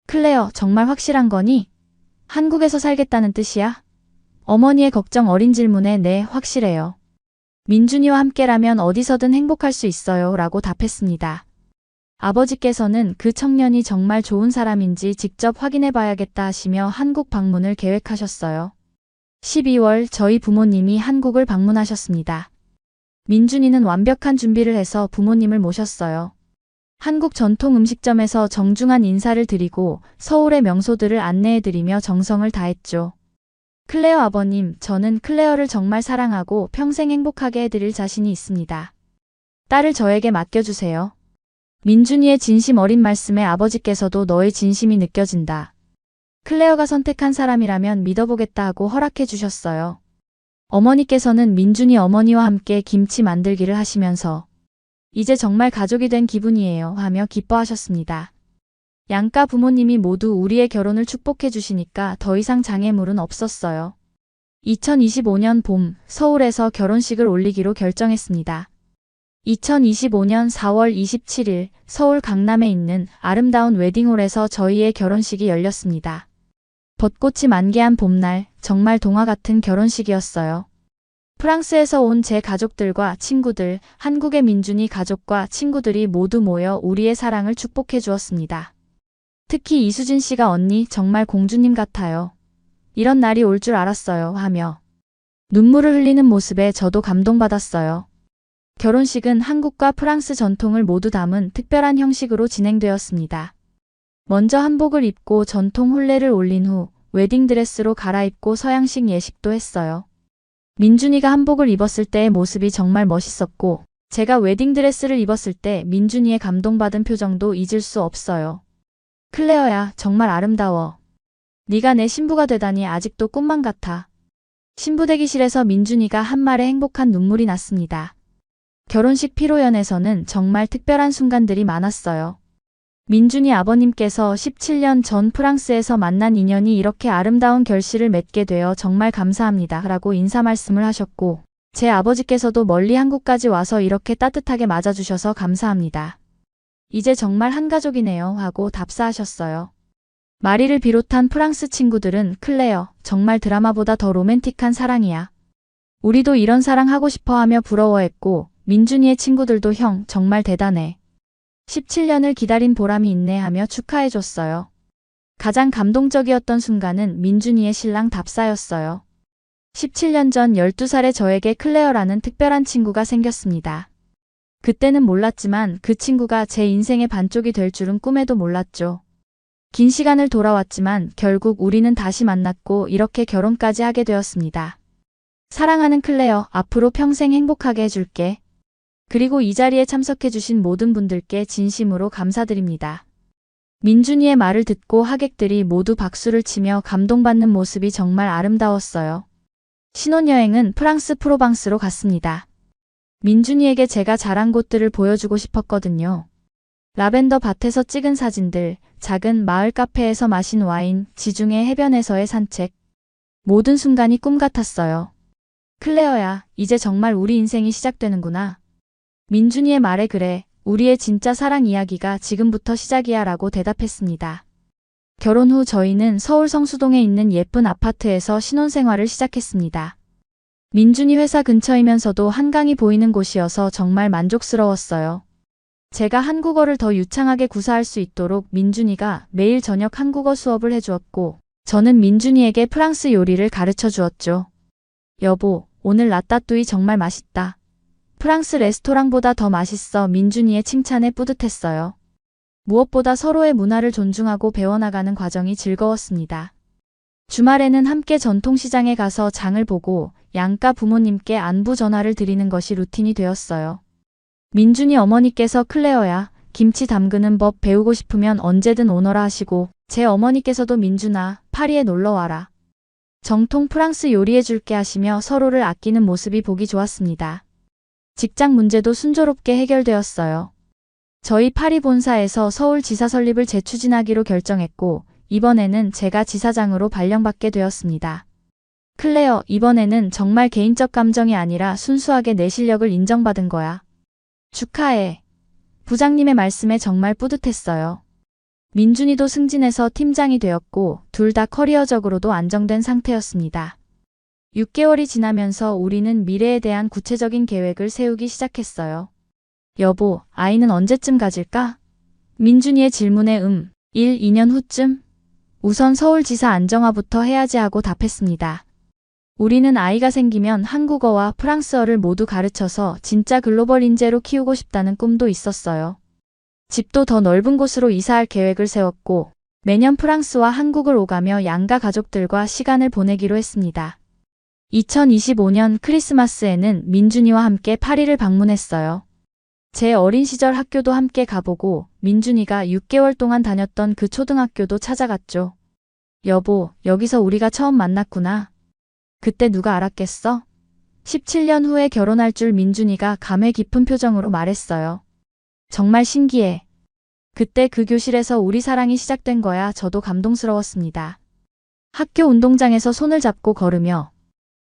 클레어, 정말 확실한 거니? 한국에서 살겠다는 뜻이야? 어머니의 걱정 어린 질문에 네, 확실해요. 민준이와 함께라면 어디서든 행복할 수 있어요 라고 답했습니다. 아버지께서는 그 청년이 정말 좋은 사람인지 직접 확인해 봐야겠다 하시며 한국 방문을 계획하셨어요. 12월 저희 부모님이 한국을 방문하셨습니다. 민준이는 완벽한 준비를 해서 부모님을 모셨어요. 한국 전통 음식점에서 정중한 인사를 드리고 서울의 명소들을 안내해드리며 정성을 다했죠. 클레어 아버님, 저는 클레어를 정말 사랑하고 평생 행복하게 해드릴 자신이 있습니다. 딸을 저에게 맡겨주세요. 민준이의 진심 어린 말씀에 아버지께서도 너의 진심이 느껴진다. 클레어가 선택한 사람이라면 믿어보겠다 하고 허락해 주셨어요. 어머니께서는 민준이 어머니와 함께 김치 만들기를 하시면서 이제 정말 가족이 된 기분이에요 하며 기뻐하셨습니다. 양가 부모님이 모두 우리의 결혼을 축복해 주시니까 더 이상 장애물은 없었어요. 2025년 봄 서울에서 결혼식을 올리기로 결정했습니다. 2025년 4월 27일 서울 강남에 있는 아름다운 웨딩홀에서 저희의 결혼식이 열렸습니다. 벚꽃이 만개한 봄날, 정말 동화 같은 결혼식이었어요. 프랑스에서 온 제 가족들과 친구들, 한국의 민준이 가족과 친구들이 모두 모여 우리의 사랑을 축복해 주었습니다. 특히 이수진 씨가 언니 정말 공주님 같아요. 이런 날이 올 줄 알았어요 하며 눈물을 흘리는 모습에 저도 감동받았어요. 결혼식은 한국과 프랑스 전통을 모두 담은 특별한 형식으로 진행되었습니다. 먼저 한복을 입고 전통 혼례를 올린 후 웨딩드레스로 갈아입고 서양식 예식도 했어요. 민준이가 한복을 입었을 때의 모습이 정말 멋있었고 제가 웨딩드레스를 입었을 때 민준이의 감동받은 표정도 잊을 수 없어요. 클레어야, 정말 아름다워. 네가 내 신부가 되다니 아직도 꿈만 같아. 신부 대기실에서 민준이가 한 말에 행복한 눈물이 났습니다. 결혼식 피로연에서는 정말 특별한 순간들이 많았어요. 민준이 아버님께서 17년 전 프랑스에서 만난 인연이 이렇게 아름다운 결실을 맺게 되어 정말 감사합니다 라고 인사 말씀을 하셨고 제 아버지께서도 멀리 한국까지 와서 이렇게 따뜻하게 맞아주셔서 감사합니다. 이제 정말 한 가족이네요 하고 답사하셨어요. 마리를 비롯한 프랑스 친구들은 클레어, 정말 드라마보다 더 로맨틱한 사랑이야. 우리도 이런 사랑 하고 싶어 하며 부러워했고 민준이의 친구들도 형, 정말 대단해. 17년을 기다린 보람이 있네 하며 축하해줬어요. 가장 감동적이었던 순간은 민준이의 신랑 답사였어요. 17년 전 12살의 저에게 클레어라는 특별한 친구가 생겼습니다. 그때는 몰랐지만 그 친구가 제 인생의 반쪽이 될 줄은 꿈에도 몰랐죠. 긴 시간을 돌아왔지만 결국 우리는 다시 만났고 이렇게 결혼까지 하게 되었습니다. 사랑하는 클레어, 앞으로 평생 행복하게 해줄게. 그리고 이 자리에 참석해주신 모든 분들께 진심으로 감사드립니다. 민준이의 말을 듣고 하객들이 모두 박수를 치며 감동받는 모습이 정말 아름다웠어요. 신혼여행은 프랑스 프로방스로 갔습니다. 민준이에게 제가 잘한 곳들을 보여주고 싶었거든요. 라벤더 밭에서 찍은 사진들, 작은 마을 카페에서 마신 와인, 지중해 해변에서의 산책. 모든 순간이 꿈 같았어요. 클레어야, 이제 정말 우리 인생이 시작되는구나. 민준이의 말에 그래, 우리의 진짜 사랑 이야기가 지금부터 시작이야 라고 대답했습니다. 결혼 후 저희는 서울 성수동에 있는 예쁜 아파트에서 신혼생활을 시작했습니다. 민준이 회사 근처이면서도 한강이 보이는 곳이어서 정말 만족스러웠어요. 제가 한국어를 더 유창하게 구사할 수 있도록 민준이가 매일 저녁 한국어 수업을 해주었고 저는 민준이에게 프랑스 요리를 가르쳐 주었죠. 여보, 오늘 라따뚜이 정말 맛있다. 프랑스 레스토랑보다 더 맛있어 민준이의 칭찬에 뿌듯했어요. 무엇보다 서로의 문화를 존중하고 배워나가는 과정이 즐거웠습니다. 주말에는 함께 전통시장에 가서 장을 보고 양가 부모님께 안부 전화를 드리는 것이 루틴이 되었어요. 민준이 어머니께서 클레어야, 김치 담그는 법 배우고 싶으면 언제든 오너라 하시고 제 어머니께서도 민준아, 파리에 놀러와라. 정통 프랑스 요리해줄게 하시며 서로를 아끼는 모습이 보기 좋았습니다. 직장 문제도 순조롭게 해결되었어요. 저희 파리 본사에서 서울 지사 설립을 재추진하기로 결정했고 이번에는 제가 지사장으로 발령받게 되었습니다. 클레어, 이번에는 정말 개인적 감정이 아니라 순수하게 내 실력을 인정받은 거야. 축하해. 부장님의 말씀에 정말 뿌듯했어요. 민준이도 승진해서 팀장이 되었고 둘 다 커리어적으로도 안정된 상태였습니다. 6개월이 지나면서 우리는 미래에 대한 구체적인 계획을 세우기 시작했어요. 여보, 아이는 언제쯤 가질까? 민준이의 질문에 1, 2년 후쯤? 우선 서울지사 안정화부터 해야지 하고 답했습니다. 우리는 아이가 생기면 한국어와 프랑스어를 모두 가르쳐서 진짜 글로벌 인재로 키우고 싶다는 꿈도 있었어요. 집도 더 넓은 곳으로 이사할 계획을 세웠고 매년 프랑스와 한국을 오가며 양가 가족들과 시간을 보내기로 했습니다. 2025년 크리스마스에는 민준이와 함께 파리를 방문했어요. 제 어린 시절 학교도 함께 가보고 민준이가 6개월 동안 다녔던 그 초등학교도 찾아갔죠. 여보, 여기서 우리가 처음 만났구나. 그때 누가 알았겠어? 17년 후에 결혼할 줄 민준이가 감회 깊은 표정으로 말했어요. 정말 신기해. 그때 그 교실에서 우리 사랑이 시작된 거야. 저도 감동스러웠습니다. 학교 운동장에서 손을 잡고 걸으며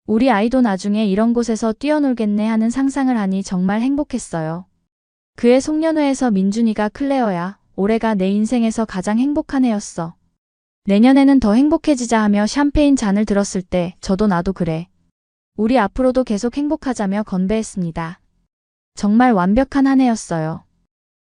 우리 아이도 나중에 이런 곳에서 뛰어놀겠네 하는 상상을 하니 정말 행복했어요. 그해 송년회에서 민준이가 클레어야, 올해가 내 인생에서 가장 행복한 해였어. 내년에는 더 행복해지자 하며 샴페인 잔을 들었을 때 저도 나도 그래. 우리 앞으로도 계속 행복하자며 건배했습니다. 정말 완벽한 한 해였어요.